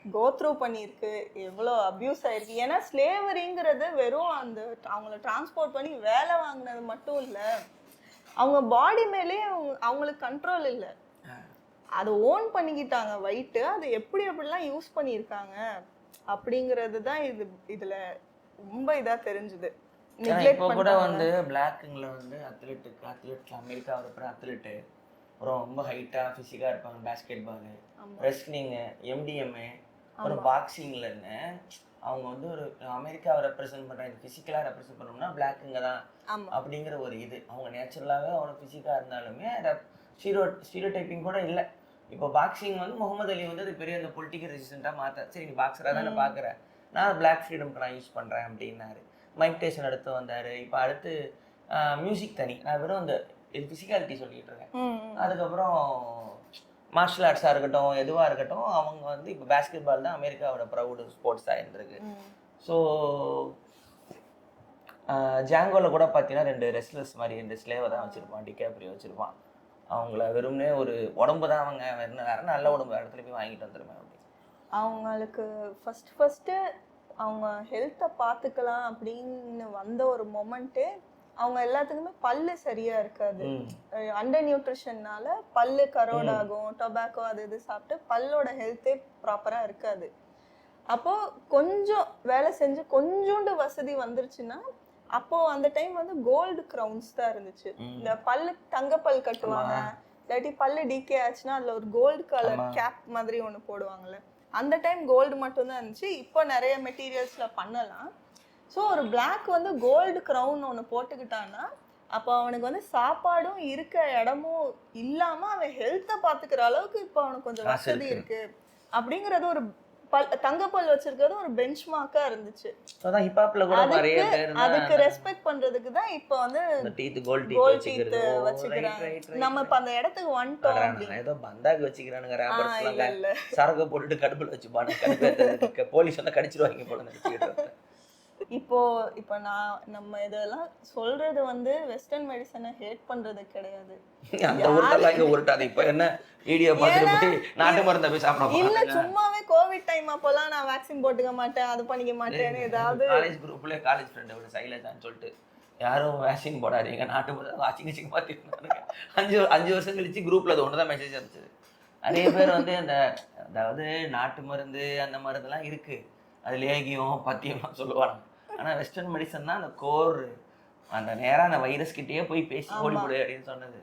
கோ த்ரூ பண்ணியிருக்கு, எவ்வளோ அப்யூஸ் ஆயிருக்கு. ஏன்னா ஸ்லேவரிங்கிறது வெறும் அந்த அவங்கள டிரான்ஸ்போர்ட் பண்ணி வேலை வாங்கினது மட்டும் இல்லை, அவங்க பாடி மேலேயே அவங்களுக்கு கண்ட்ரோல் இல்லை, அதை ஓன் பண்ணிக்கிட்டாங்க வைட்டு. அதை எப்படிலாம் யூஸ் பண்ணியிருக்காங்க அப்படிங்கிறது தான் இதுல ரொம்ப இதா தெரிஞ்சுது. இப்போ கூட வந்து பிளாக்குங்களை வந்து அத்லெட் அமெரிக்கா ஒரு அத்லெட்டு ரொம்ப ஹைட்டாக ஃபிசிக்காக இருப்பாங்க, பேஸ்கெட் பாலு, ரெஸ்லிங்கு, எம்டிஎம்ஏ, ஒரு பாக்ஸிங்லன்னு அவங்க வந்து ஒரு அமெரிக்காவை ரெப்ரசென்ட் பண்ணுறாங்க. ஃபிசிக்கலாக ரெப்ரசென்ட் பண்ணோம்னா பிளாக்குங்க தான் அப்படிங்கிற ஒரு இது. அவங்க நேச்சுரலாகவே அவ்வளோ ஃபிசிக்காக இருந்தாலுமே ஸ்டீரியோ டைப்பிங் கூட இல்லை. இப்போ பாக்ஸிங் வந்து முகமது அலி வந்து அது பெரிய அந்த பொலிட்டிக்கல் ரெசிஸ்டண்ட்டாக மாற்ற, சரி நீ பாக்ஸராக தானே பார்க்குறேன், நான் பிளாக் ஃப்ரீடம்க்கு நான் யூஸ் பண்ணுறேன் அப்படின்னாரு. மைக் டைசன் அடுத்து வந்தார். இப்போ அடுத்து மியூசிக் தனி, நான் வெறும் அந்த இது ஃபிசிக்காலிட்டி சொல்லிட்டு இருக்கேன். அதுக்கப்புறம் மார்ஷல் ஆர்ட்ஸாக இருக்கட்டும், எதுவாக இருக்கட்டும், அவங்க வந்து இப்போ பேஸ்கெட் பால் தான் அமெரிக்காவோட ப்ரௌடு ஸ்போர்ட்ஸாக இருந்திருக்கு. ஸோ ஜாங்கோவில் கூட பார்த்தீங்கன்னா 2 ரெஸ்லர்ஸ் மாதிரி 2 ஸ்லேவை தான் வச்சுருப்பான், டிகாப்ரியோ வச்சுருப்பான். அவங்கள வெறும்னே ஒரு உடம்பு தான், அவங்க வேற நல்ல உடம்பு இடத்துல போய் வாங்கிட்டு வந்துருவேன் அப்படி. அவங்களுக்கு ஃபஸ்ட்டு அவங்க ஹெல்த்தை பார்த்துக்கலாம் அப்படின்னு வந்த ஒரு மொமெண்ட்டு, அவங்க எல்லாத்துக்குமே பல்லு சரியா இருக்காது. அண்டர் நியூட்ரிஷன்னால பல்லு கரோடாகும், டொபாக்கோ அது இது சாப்பிட்டு பல்லோட ஹெல்த்தே ப்ராப்பரா இருக்காது. அப்போ கொஞ்சம் வேலை செஞ்சு கொஞ்சோண்டு வசதி வந்துருச்சுன்னா, அப்போ அந்த டைம் வந்து கோல்டு கிரவுன்ஸ் தான் இருந்துச்சு. இந்த பல்லு தங்கப்பல் கட்டுவாங்க, இல்லாட்டி பல்லு டிகே ஆச்சுன்னா அதுல ஒரு கோல்டு கலர் கேப் மாதிரி ஒன்று போடுவாங்கல்ல, அந்த டைம் கோல்டு மட்டும்தான் இருந்துச்சு. இப்போ நிறைய மெட்டீரியல்ஸ்ல பண்ணலாம். ஸோ ஒரு பிளாக் வந்து கோல்டு க்ரௌன் ஒன்று போட்டுக்கிட்டான்னா அப்போ அவனுக்கு வந்து சாப்பாடும் இருக்க இடமும் இல்லாமல் அவன் ஹெல்த்தை பார்த்துக்கிற அளவுக்கு இப்போ அவனுக்கு கொஞ்சம் வசதி இருக்கு அப்படிங்கிறது ஒரு தங்கப்பல் வச்சிருக்கிறது ஒரு பெஞ்ச் மார்க்கா இருந்துச்சு. அதுக்கு ரெஸ்பெக்ட் பண்றதுக்கு தான் இப்போ வந்து கோல்ட் டீத் வச்சுக்கிறாங்க. நம்ம இப்ப அந்த இடத்துக்கு வந்துட்டோம். ஏதோ பந்தாக்கு வச்சுக்கிறானுங்க, சரக்கு போட்டுட்டு கடுப்புல வச்சுப்பானுங்க, போலீஸ் வந்து கடிச்சிருவாங்க போல நினைச்சுக்கிட்டு. இப்போ நம்ம இதெல்லாம் சொல்றது வந்து வெஸ்டர்ன் மெடிசனை ஹேட் பண்றது கிடையாது. அந்த ஊர்தெல்லாம் இங்க உருட்டாது. இப்போ என்ன வீடியோ பார்த்துட்டு போய் நாட்டு மருந்தை போய் சாப்பிட இல்ல, சும்மாவே கோவிட் டைம் அப்போலாம் நான் வேக்சின் போட்டுக்க மாட்டேன், அது பண்ணிக்க மாட்டேன்னு ஏதாவது காலேஜ் குரூப்ல காலேஜ் ஃப்ரெண்ட் ஒரு சைலஜான்னு சொல்லிட்டு யாரும் வேக்சின் போடாதீங்க, நாட்டு மருந்து வாஷிங் பார்த்துருந்தாங்க. 5 வருஷம் கழிச்சு குரூப்ல அது ஒன்று தான் மெசேஜ் இருந்துச்சு. நிறைய பேர் வந்து அந்த அதாவது நாட்டு மருந்து அந்த மருந்துலாம் இருக்கு, அது லேகியம் பத்தியமாக சொல்லுவாங்க. ஆனால் வெஸ்டர்ன் மெடிசன் தான் அந்த கோர், அந்த நேராக அந்த வைரஸ் கிட்டேயே போய் பேசி ஓடிவிடு அப்படின்னு சொன்னது.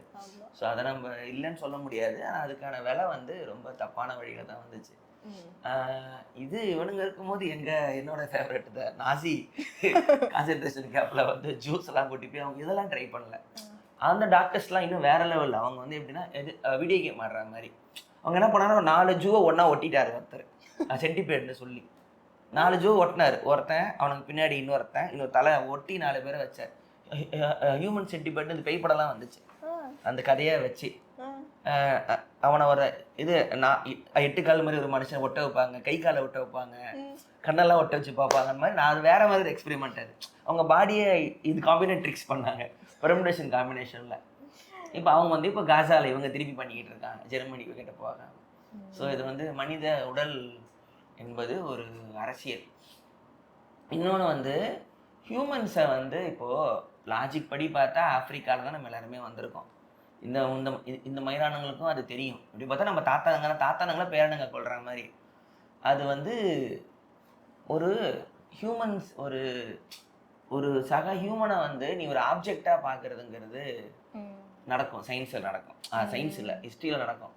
ஸோ அதை நம்ம இல்லைன்னு சொல்ல முடியாது. ஆனால் அதுக்கான விலை வந்து ரொம்ப தப்பான வழியில தான் வந்துச்சு. இது இவனுங்க இருக்கும்போது என்னோட ஃபேவரட் தான் நாசி கான்சென்ட்ரேஷன் கேப்பில் வந்து ஜூஸ் எல்லாம் கூட்டி போய் அவங்க இதெல்லாம் ட்ரை பண்ணல. அந்த டாக்டர்ஸ்லாம் இன்னும் வேற லெவலில் அவங்க வந்து எப்படின்னா வீடியோ கேம் ஆடுற மாதிரி அவங்க என்ன பண்ணாங்கன்னா 4 ஜூவை ஒன்றா ஒட்டிட்டாரு ஒருத்தர், சென்டிபேட்னு சொல்லி 4 ஜூ ஒட்டினார் ஒருத்தன், அவனுக்கு பின்னாடி இன்னொரு தலை ஒட்டி 4 பேரை வச்சார். ஹியூமன் சென்டிபேட் இந்த பேய் படம்லாம் வந்துச்சு அந்த கதையை வச்சு. அவனை ஒரு இது 8 கால் மாதிரி ஒரு மனுஷன் ஒட்ட வைப்பாங்க, கை காலை ஒட்ட வைப்பாங்க, கண்ணெல்லாம் ஒட்ட வச்சு பார்ப்பாங்க. அந்த மாதிரி நான் வேற மாதிரி எக்ஸ்பெரிமெண்ட். அது அவங்க பாடியை இது காம்பினேட்ரிக்ஸ் பண்ணாங்க, பெர்முடேஷன் காம்பினேஷன்ல. இப்போ அவங்க வந்து இப்போ காசால இவங்க திருப்பி பண்ணிக்கிட்டு இருக்காங்க, ஜெர்மனிக்கு கிட்ட போவாங்க. ஸோ இது வந்து மனித உடல் என்பது ஒரு அரசியல். இன்னொன்று வந்து ஹியூமன்ஸை வந்து இப்போது லாஜிக் படி பார்த்தா ஆஃப்ரிக்காவில் தான் நம்ம எல்லாருமே வந்திருக்கோம். இந்த மயிரானங்களுக்கும் அது தெரியும். இப்படி பார்த்தா நம்ம தாத்தானங்கள பேரனுங்க கொள்கிற மாதிரி. அது வந்து ஒரு ஹியூமன்ஸ் ஒரு சக ஹியூமனை வந்து நீ ஒரு ஆப்ஜெக்டாக பார்க்குறதுங்கிறது நடக்கும், சயின்ஸில் நடக்கும். சயின்ஸ் இல்லை, ஹிஸ்ட்ரியில் நடக்கும்.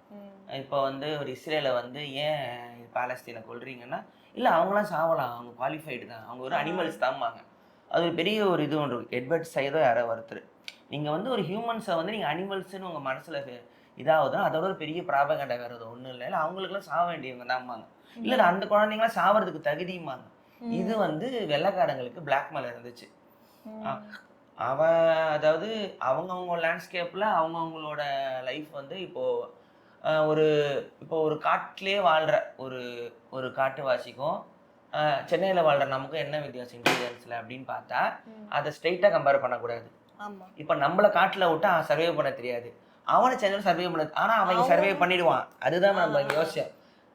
இப்போ வந்து ஒரு இஸ்ரேலை வந்து ஏன் பாலஸ்தீனை கொல்றீங்கன்னா, இல்லை அவங்களாம் சாவலாம், அவங்க குவாலிஃபைடு தான், அவங்க ஒரு அனிமல்ஸ் தான்பாங்க. அது ஒரு பெரிய ஒரு இது ஒன்று. எட்வர்ட் சைடோ யாரோ ஒருத்தர், நீங்கள் வந்து ஒரு ஹியூமன்ஸை வந்து நீங்கள் அனிமல்ஸ்ன்னு உங்கள் மனசில் இதாகுதுன்னா அதோட ஒரு பெரிய ப்ராபகண்டா வேறு அது ஒன்றும் இல்லை, இல்லை அவங்களுக்குலாம் சாக வேண்டியவங்க தான்பாங்க. இல்லை அந்த குழந்தைங்களாம் சாவறதுக்கு தகுதியுமாங்க. இது வந்து வெள்ளைக்காரங்களுக்கு பிளாக்மெயில் இருந்துச்சு. அவன் அதாவது அவங்கவுங்க லேண்ட்ஸ்கேப்பில் அவங்கவுங்களோட லைஃப் வந்து இப்போ ஒரு காட்டிலே வாழ்கிற ஒரு காட்டுவாசிக்கும் சென்னையில் வாழ்கிற நமக்கும் என்ன வித்தியாசம் இன்டெலிஜென்ஸில் அப்படின்னு பார்த்தா அதை ஸ்ட்ரெயிட்டாக கம்பேர் பண்ணக்கூடாது. இப்போ நம்மளை காட்டில் விட்டு அவன் சர்வே பண்ண தெரியாது, அவனை சென்னையில் சர்வே பண்ண, ஆனால் அவன் சர்வே பண்ணிடுவான். அதுதான் நம்ம யோசிச்சோம்.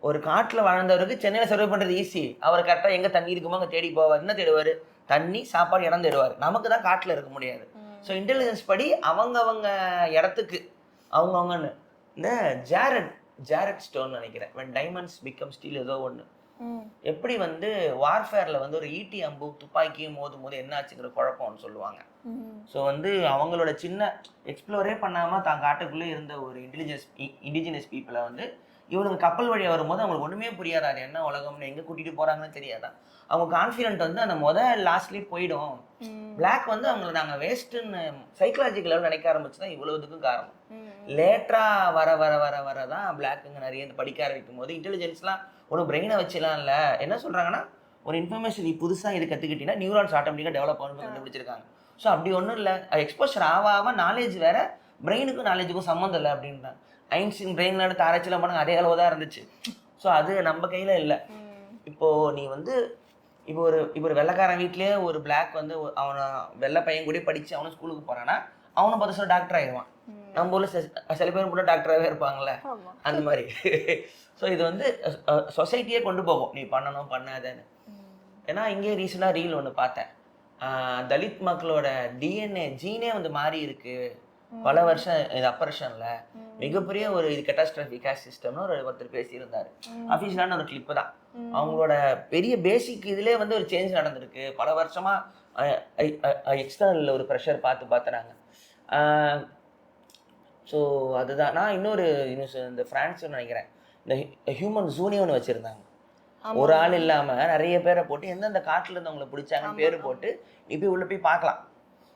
ஒரு காட்டில் வாழ்ந்தவருக்கு சென்னையில் சர்வே பண்ணுறது ஈஸி. அவர் கரெக்டாக எங்கே தண்ணி இருக்குமோ அங்கே தேடி போவார். என்ன தேடுவார்? தண்ணி, சாப்பாடு, இடம் தேடுவார். நமக்கு தான் காட்டில் இருக்க முடியாது. ஸோ இன்டெலிஜென்ஸ் படி அவங்கவங்க இடத்துக்கு அவங்கவுங்கன்னு இந்த ஜாரட் ஸ்டோன் நினைக்கிறேன், when diamonds become steel ஏதோ ஒன்று, எப்படி வந்து வார்ஃபேரில் வந்து ஒரு ஈட்டி அம்பு துப்பாக்கியும் மோதும் போது என்ன ஆச்சுங்கிற குழப்பம்னு சொல்லுவாங்க. ஸோ வந்து அவங்களோட சின்ன எக்ஸ்ப்ளோரே பண்ணாமல் தான் காட்டுக்குள்ளே இருந்த ஒரு இண்டிஜினஸ் பீப்புளை வந்து இவனுங்க கப்பல் வழியாக வரும்போது அவங்களுக்கு ஒன்றுமே புரியாதா, அது என்ன உலகம்னு, எங்கே கூட்டிகிட்டு போகிறாங்கன்னு தெரியாதான். அவங்க கான்ஃபிடென்ட் வந்து அந்த லாஸ்ட்லேயே போயிடும். பிளாக் வந்து அவங்களை நாங்கள் வேஸ்ட்டுன்னு சைக்கலாஜிக்கலாக நினைக்க ஆரம்பிச்சு தான் இவ்வளோ இதுக்கும் காரணம். லேட்டராக வர தான் பிளாக்குங்க நிறைய இந்த படிக்க ஆரம்பிக்கும் போது இன்டெலிஜென்ஸ்லாம் ஒன்றும் பிரெயினை வச்சுலாம் இல்லை. என்ன சொல்கிறாங்கன்னா, ஒரு இன்ஃபர்மேஷன் நீ புதுசாக இது கற்றுக்கிட்டீங்கன்னா நியூரான்ஸ் ஆட்டோமேட்டிக்காக டெவலப் ஆகணும்னு கண்டுபிடிச்சிருக்காங்க. ஸோ அப்படி ஒன்றும் இல்லை, எக்ஸ்போஷர் ஆக நாலேஜ் வேறு, பிரெயினுக்கும் நாலேஜுக்கும் சம்மந்தம் இல்லை அப்படின்றாங்க. ஐன்ஸ்டீன் பிரெயினில் எடுத்து ஆராய்ச்சியில் பண்ணாங்க, அதே அளவு தான் இருந்துச்சு. ஸோ அது நம்ம கையில் இல்லை. இப்போது நீ வந்து இப்போ ஒரு வெள்ளைக்காரன் வீட்லேயே ஒரு பிளாக் வந்து அவனை வெள்ளை பையன் கூட படித்து அவனும் ஸ்கூலுக்கு போகிறான்னா அவனும் 10 வருஷம் டாக்டர் ஆகிடுவான். நம்ம ஊரில் சில பேர் கூட டாக்டராகவே இருப்பாங்களே, அந்த மாதிரி. ஸோ இது வந்து சொசைட்டியே கொண்டு போகும், நீ பண்ணணும் பண்ணாதேன்னு. ஏன்னா இங்கே ரீசெண்டாக ரீல் ஒன்று பார்த்தேன், தலித் மக்களோட டிஎன்ஏ ஜீனே வந்து மாறி இருக்கு பல வருஷம். இது அப்பர்ஷனில் மிகப்பெரிய ஒரு இது கெட்டாஸ்ட்ராஃபிக் கேஸ்ட் சிஸ்டம்னு ஒருத்தர் பேசியிருந்தார். அஃபீஷியலான ஒரு கிளிப்பு தான். அவங்களோட பெரிய பேசிக் இதிலே வந்து ஒரு சேஞ்ச் நடந்திருக்கு. பல வருஷமாக எக்ஸ்டர்னல் ஒரு ப்ரெஷர் பார்த்துறாங்க. ஸோ அதுதான். நான் இன்னொரு நியூஸ் இந்த ஃப்ரான்ஸ்னு நினைக்கிறேன், இந்த ஹியூமன் ஜூனே ஒன்று வச்சுருந்தாங்க. ஒரு ஆள் இல்லாமல் நிறைய பேரை போட்டு எந்தெந்த காட்டில் இருந்து அவங்களை பிடிச்சாங்கன்னு பேர் போட்டு இப்போ உள்ள போய் பார்க்கலாம்.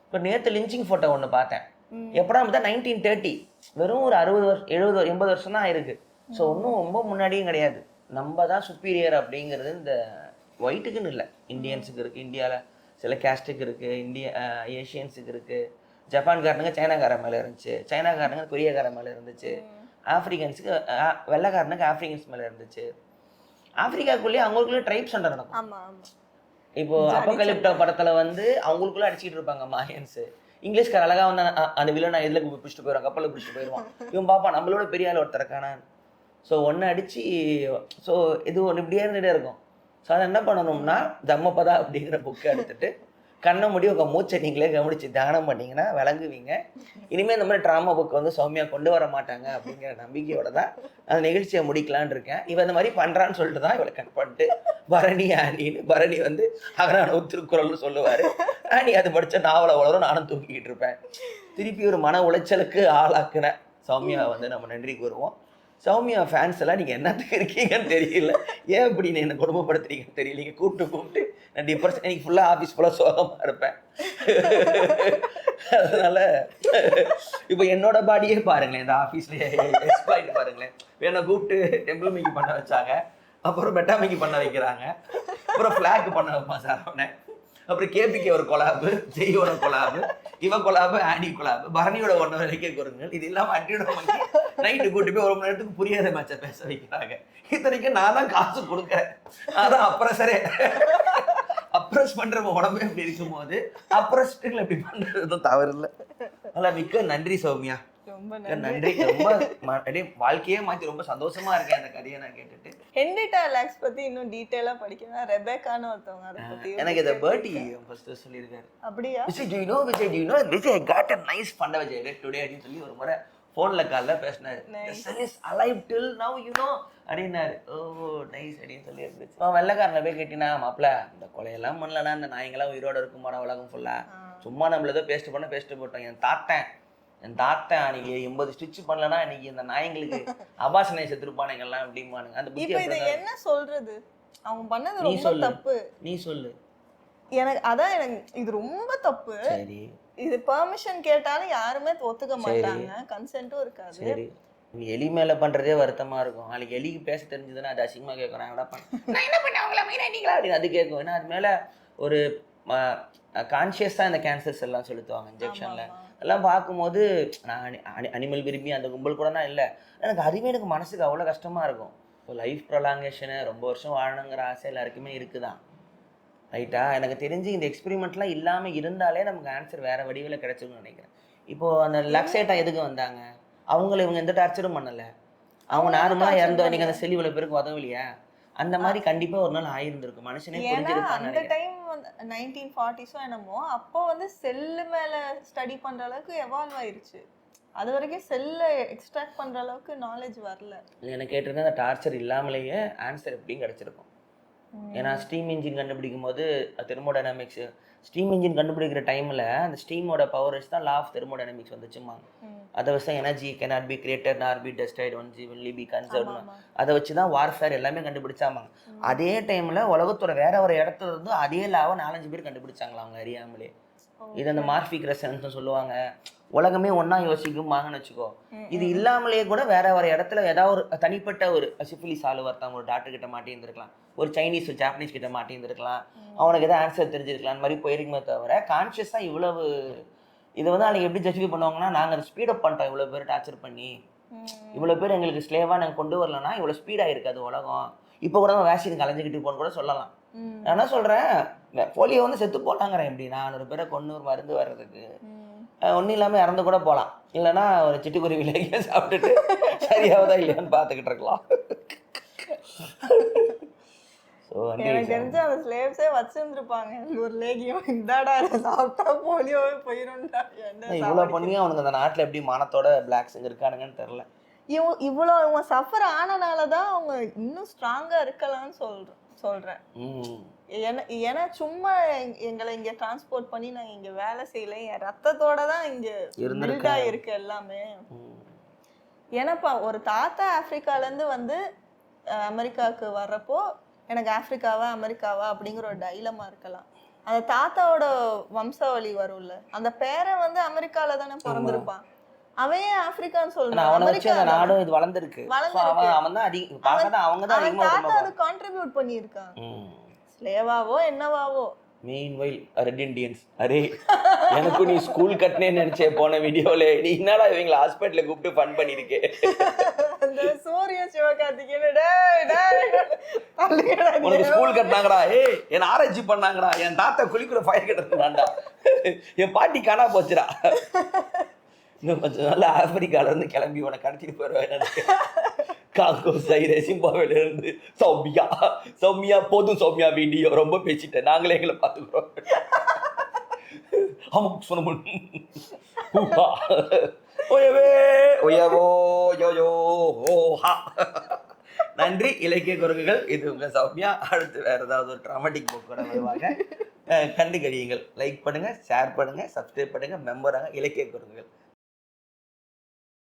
இப்போ நேற்று லிஞ்சிங் ஃபோட்டோ ஒன்று பார்த்தேன். எப்படா பார்த்தா 1930, வெறும் ஒரு 60 வருஷம் 70 80 வருஷம் தான் இருக்குது. ஸோ ஒன்றும் ரொம்ப முன்னாடியும் கிடையாது. நம்ம தான் சுப்பீரியர் அப்படிங்கிறது இந்த ஒயிட்டுக்குன்னு இல்லை, இந்தியன்ஸுக்கு இருக்குது, இந்தியாவில் சில கேஸ்ட்டுக்கு இருக்குது, ஏஷியன்ஸுக்கு இருக்குது, ஜப்பான்காரனுங்க சைனாக்காரன் மேலே இருந்துச்சு, சைனாக்காரனுங்க கொரியாக்காரன் மேலே இருந்துச்சு, ஆஃப்ரிக்கன்ஸுக்கு வெள்ளைக்காரனுக்கு ஆஃப்ரிக்கன்ஸ் மேலே இருந்துச்சு. ஆஃப்ரிக்காக்குள்ளேயே அவங்களுக்குள்ளே ட்ரைப் சண்டை நடக்கும். இப்போ அப்போகலிப்டோ படத்தில் வந்து அவங்களுக்குள்ளே அடிச்சுட்டு இருப்பாங்க மாயன்ஸு. இங்கிலீஷ்கார அழகாக வந்து அந்த வில்லனை இதில் பிடிச்சிட்டு போயிடுவான், கப்பலில் பிடிச்சிட்டு போயிடுவான். இவன் பார்ப்பான் நம்மளோட பெரிய ஆள் ஒருத்தர் இருக்கானான்னு. ஸோ ஒன்று அடித்து, ஸோ இது ஒன்று இப்படியே இருந்துகிட்டே இருக்கும். ஸோ அதை என்ன பண்ணணும்னா, தம்மப்பதா அப்படிங்கிற புக்கை எடுத்துகிட்டு கண்ணை முடி உங்கள் மூச்சை நீங்களே கவனித்து தியானம் பண்ணிங்கன்னா விளங்குவீங்க. இனிமேல் இந்த மாதிரி ட்ராமா புக்கை வந்து சௌமியா கொண்டு வர மாட்டாங்க அப்படிங்கிற நம்பிக்கையோட தான் அந்த நிகழ்ச்சியை முடிக்கலான்னு இருக்கேன். இவன் இந்த மாதிரி பண்ணுறான்னு சொல்லிட்டு தான் இவளை கட் பண்ணிட்டு பரணி ஆனின்னு, பரணி வந்து அகரான திருக்குறள்னு சொல்லுவார். ஆனி அது படித்த நாவலை வளரும், நானும் தூக்கிக்கிட்டு இருப்பேன். திருப்பி ஒரு மன உளைச்சலுக்கு ஆளாக்குன சௌமியா வந்து நம்ம நன்றி கூறுவோம். சௌமியா ஃபேன்ஸ் எல்லாம் நீங்கள் என்னத்துக்கு இருக்கீங்கன்னு தெரியல, ஏன் இப்படி என்னை குடும்பப்படுத்துறீங்கன்னு தெரியல. நீங்கள் கூப்பிட்டு நான் டிப்ரெஷன், எனக்கு ஃபுல்லாக ஆஃபீஸ் ஃபுல்லாக சோகமாக இருப்பேன். அதனால் இப்போ என்னோட பாடியே பாருங்களேன், இந்த ஆஃபீஸ்லேயே எக்ஸ்ப்ளாய்ட் பாருங்களேன். என்னை கூப்பிட்டு டெம்பிள் மேக்கி பண்ண வச்சாங்க, அப்புறம் மெட்டா மேக்கி பண்ண வைக்கிறாங்க, அப்புறம் ஃப்ளாக் பண்ண வைப்பான் சார் அவனை, அப்புறம் கேபிகே ஒரு கொலாபு, ஜெயோட கொலாபு, இவன் கொலாபு, ஆனி கொலாபு, பரணியோட 1 வரைக்கே குறுங்கள். இது இல்லாமல் அட்டியோட வாங்கி நைட்டு கூட்டி போய் 1 மணி நேரத்துக்கு புரியாத மேட்சை பேச வைக்கிறாங்க. இத்தனைக்கும் நான் தான் காசு கொடுக்குறேன், அதான் அப்ரஸரே. அப்ரஸ் பண்ணுற உடம்பு எப்படி இருக்கும் போது அப்ரஸ்ட்டுகள் எப்படி பண்ணுறதும் தவறு இல்லை. அதெல்லாம் மிக்க நன்றி சௌமியா, ரொம்ப நன்றி. ரொம்ப அப்படியே வாழ்க்கையே மாற்றி ரொம்ப சந்தோஷமா இருக்கேன் அந்த கதையை நான் கேட்டுட்டு. ஹென்ரிட்டா லாக்ஸ் பத்தி இன்னும் டீடைலா படிக்கணும். ரெபேக்கான்னு ஒருத்தவங்க அதை பத்தி எனக்கு இந்த பர்டி ஃபர்ஸ்ட் சொல்லியிருக்காரு. அப்படியா? Vijay do you know Vijay I got a nice பண்ண விஜய் டுடே அப்படின்னு சொல்லி ஒரு முறை ஃபோனில் காலில் பேசினாரு. The sun is alive till now you know அப்படின்னாரு. ஓ நைஸ் அப்படின்னு சொல்லி இருந்துச்சு. இப்போ வெள்ளைக்காரனை போய் கேட்டினா, மாப்பிள்ள இந்த கொலையெல்லாம் பண்ணலன்னா இந்த நாய்ங்களாம் உயிரோடு இருக்குமாடா உலகம் ஃபுல்லாக, சும்மா நம்மள ஏதோ பேஸ்ட் போட்டோம். என் தாத்தன் என் தாத்தா அன்னைக்கு 80 ஸ்டிச் பண்ணலன்னா இன்னைக்கு இந்த நாய்ங்களுக்கு அபாசனை செத்துருப்பானுங்கெல்லாம் எப்படிமானுங்க அந்த இப்போ புத்தி. இது என்ன சொல்றது, அவங்க பண்ணது நீ ரொம்ப சொல்லு. தப்பு. நீ சொல்லு. எனக்கு இது ரொம்ப தப்பு. சரி இது பெர்மிஷன் கேட்டாலும் யாருமே ஒத்துக்க மாட்டாங்க, கன்சென்ட்டும் இருக்காது. சரி. எலி மேல பண்றதே வருத்தமா இருக்கும். நாளைக்கு எலிக்கு பேச தெரிஞ்சதுன்னா அது அசிங்கமா கேட்கும், நான் என்ன பண்ண அவங்கள மீனா நீங்களா அப்படின்னு அது கேட்கும். ஏன்னா அது மேல ஒரு கான்சியஸா இந்த கேன்சர்ஸ் எல்லாம் செலுத்துவாங்க இன்ஜெக்ஷன்ல எல்லாம் பார்க்கும்போது. நான் அனிமல் விரும்பி அந்த கும்பல் கூட நான் இல்லை, எனக்கு அதுவே எனக்கு மனசுக்கு அவ்வளோ கஷ்டமா இருக்கும். இப்போ லைஃப் ப்ரொலாங்கேஷனு ரொம்ப வருஷம் வாழணுங்கிற ஆசை எல்லாருக்குமே இருக்குதான், ரைட்டா? எனக்கு தெரிஞ்சு இந்த எக்ஸ்பெரிமெண்ட்லாம் இல்லாமல் இருந்தாலே நமக்கு ஆன்சர் வேறு வடிவில் கிடைச்சிருக்குன்னு நினைக்கிறேன். இப்போது அந்த லக்ஸேட்டா எதுக்கு வந்தாங்க? அவங்கள இவங்க எந்த டார்ச்சரும் பண்ணலை, அவங்க நார்மலாக இறந்தோம். நீங்கள் அந்த செல்லி இவ்வளோ பேருக்கு உதவலையா? அந்த மாதிரி கண்டிப்பாக ஒரு நாள் ஆயிருந்திருக்கும், மனுஷனே புரிஞ்சிருப்பான்னு அந்த நினைக்கிறேன். டைம் வந்து 1940s என்னமோ, அப்போ வந்து செல்லு மேலே ஸ்டடி பண்ணுற அளவுக்கு எவால்வ் ஆயிருச்சு. அது வரைக்கும் செல்லை எக்ஸ்ட்ராக்ட் பண்ணுற அளவுக்கு நாலேஜ் வரல. எனக்கு கேட்டிருந்தா அந்த டார்ச்சர் இல்லாமலேயே ஆன்சர் எப்படியும் கிடச்சிருக்கும். ஏன்னா ஸ்டீம் இன்ஜின் கண்டுபிடிக்கும் போது தெர்மோடைனமிக்ஸ், ஸ்டீம் இன்ஜின் கண்டுபிடிக்கிற டைமில் அந்த ஸ்டீமோட பவர் வச்சு தான் லா ஆஃப் தெர்மோடைனமிக்ஸ் வந்துச்சுமாங்க. அதை வச்சு தான் energy cannot be created nor be destroyed only only be conserved, அதை வச்சு தான் வார்ஃபேர் எல்லாமே கண்டுபிடிச்சாமாங்க. அதே டைமில் உலகத்தோட வேற ஒரு இடத்துல இருந்து அதே லாவை 4-5 பேர் கண்டுபிடிச்சாங்களா அவங்க அறியாமலே. இது அந்த மார்பிக் ரெசனன்ஸ் சொல்லுவாங்க. உலகமே ஒன்றா யோசிக்குமாங்கன்னு வச்சுக்கோ. இது இல்லாமலேயே கூட வேற ஒரு இடத்துல ஏதாவது ஒரு தனிப்பட்ட ஒரு சிஃபிலிஸ் ஆளு ஒருத்தவங்க ஒரு டாக்டர் கிட்ட மாட்டி இருந்திருக்கலாம், ஒரு சைனீஸ் ஒரு ஜாப்பனீஸ் கிட்ட மாட்டி இருந்திருக்கலாம், அவனுக்கு எதாவது ஆன்சர் தெரிஞ்சிருக்கலாம். அந்த மாதிரி போயிருக்குமே தவிர கான்ஷியஸாக இவ்வளவு இதை வந்து அவங்க எப்படி ஜஸ்டிஃபை பண்ணுவாங்கன்னா, நாங்கள் அதை ஸ்பீடப் பண்ணிட்டோம், இவ்வளோ பேர் டார்ச்சர் பண்ணி, இவ்வளோ பேர் எங்களுக்கு ஸ்லேவாக நாங்கள் கொண்டு வரலன்னா இவ்வளோ ஸ்பீடாக இருக்காது உலகம். இப்போ கூட வேக்சின் கலைஞ்சிக்கிட்டு போன்னு கூட சொல்லலாம். நான் என்ன சொல்கிறேன், போலியோ வந்து செத்து போட்டாங்கிறேன். எப்படி 400 பேரை கொண்டு ஒரு மருந்து வர்றதுக்கு ஒன்றும் இல்லாமல் இறந்து கூட போகலாம், இல்லைன்னா ஒரு சிட்டுக்குருவி லேகிய சாப்பிட்டுட்டு சரியாவதா இல்லையான்னு பார்த்துக்கிட்டு இருக்கலாம். எனக்கு தெரிஞ்சு அந்த ஸ்லேவ்ஸே வச்சிருந்துருப்பாங்க ஒரு லேகியம், இந்தாடா சாப்பிட்டா போலியோவே போயிரும்டா. இவ்வளோ பண்ணி அவனுக்கு அந்த நாட்டில் எப்படி மானத்தோட பிளாக்ஸ் இருக்கானுங்கன்னு தெரில. இவ்வளோ இவங்க சஃபர் ஆனனால தான் அவங்க இன்னும் ஸ்ட்ராங்கா இருக்கலாம்னு சொல்றேன். ஏன்னா சும்மா எங்களை இங்க டிரான்ஸ்போர்ட் பண்ணி நாங்க இங்க வேலை செய்யல, என் ரத்தத்தோட தான் இங்க பில்ட் ஆயிருக்கு எல்லாமே. ஏன்னாப்பா ஒரு தாத்தா ஆப்பிரிக்கால இருந்து வந்து அமெரிக்காவுக்கு வர்றப்போ எனக்கு ஆப்பிரிக்காவா அமெரிக்காவா அப்படிங்கிற ஒரு டைலமா இருக்கலாம். அந்த தாத்தாவோட வம்சாவளி வரும்ல, அந்த பேரை வந்து அமெரிக்கால தானே பிறந்திருப்பான், அவன் ஆப்பிரிக்கான்னு சொல்றான். அவனை வச்சு அந்த நாடும் இது வளர்ந்துருக்கு. அவன் தான் அவங்க தான் அதிகமா தாத்தா அது கான்ட்ரிபியூட் பண்ணியிருக்கான், ஸ்லேவாவோ என்னவாவோ. மெயின்வைல் ரெட் இண்டியன்ஸ், அரே எனக்கு நீ ஸ்கூல் கட்டினேன்னு நினைச்சே போன வீடியோல, நீ என்னடா இவங்களை ஹாஸ்பிட்டல கூப்பிட்டு ஃபன் பண்ணிருக்கே. அந்த சூரிய சிவகார்த்திகேயன் உனக்கு ஸ்கூல் கட்டினாங்கடா, என்ன ஆராய்ச்சி பண்ணாங்கடா, என் தாத்தா குளிக்குற ஃபயர் கட்டுறான்டா, என் பாட்டி காணா போச்சுடா, இன்னும் கொஞ்சம் நாள் ஆப்பிரிக்கால இருந்து கிளம்பி உனக்கு கடத்திட்டு போயிடுவேன். காங்கோ சைரே சிம்பாவேல இருந்து சௌமியா போதும் சௌமியா வீடியோ ரொம்ப பேசிட்டேன், நாங்களே எங்களை பார்த்துக்கிறோம். அமுக் சொன்ன நன்றி இலக்கிய குரங்குகள். இது உங்க சௌமியா. அடுத்து வேற ஏதாவது ஒரு ட்ராமாட்டிக் புக்கோட வருவாங்க, கண்டு கழியுங்கள். லைக் பண்ணுங்க, ஷேர் பண்ணுங்க, சப்ஸ்கிரைப் பண்ணுங்க, மெம்பராக இலக்கிய குரங்குகள்.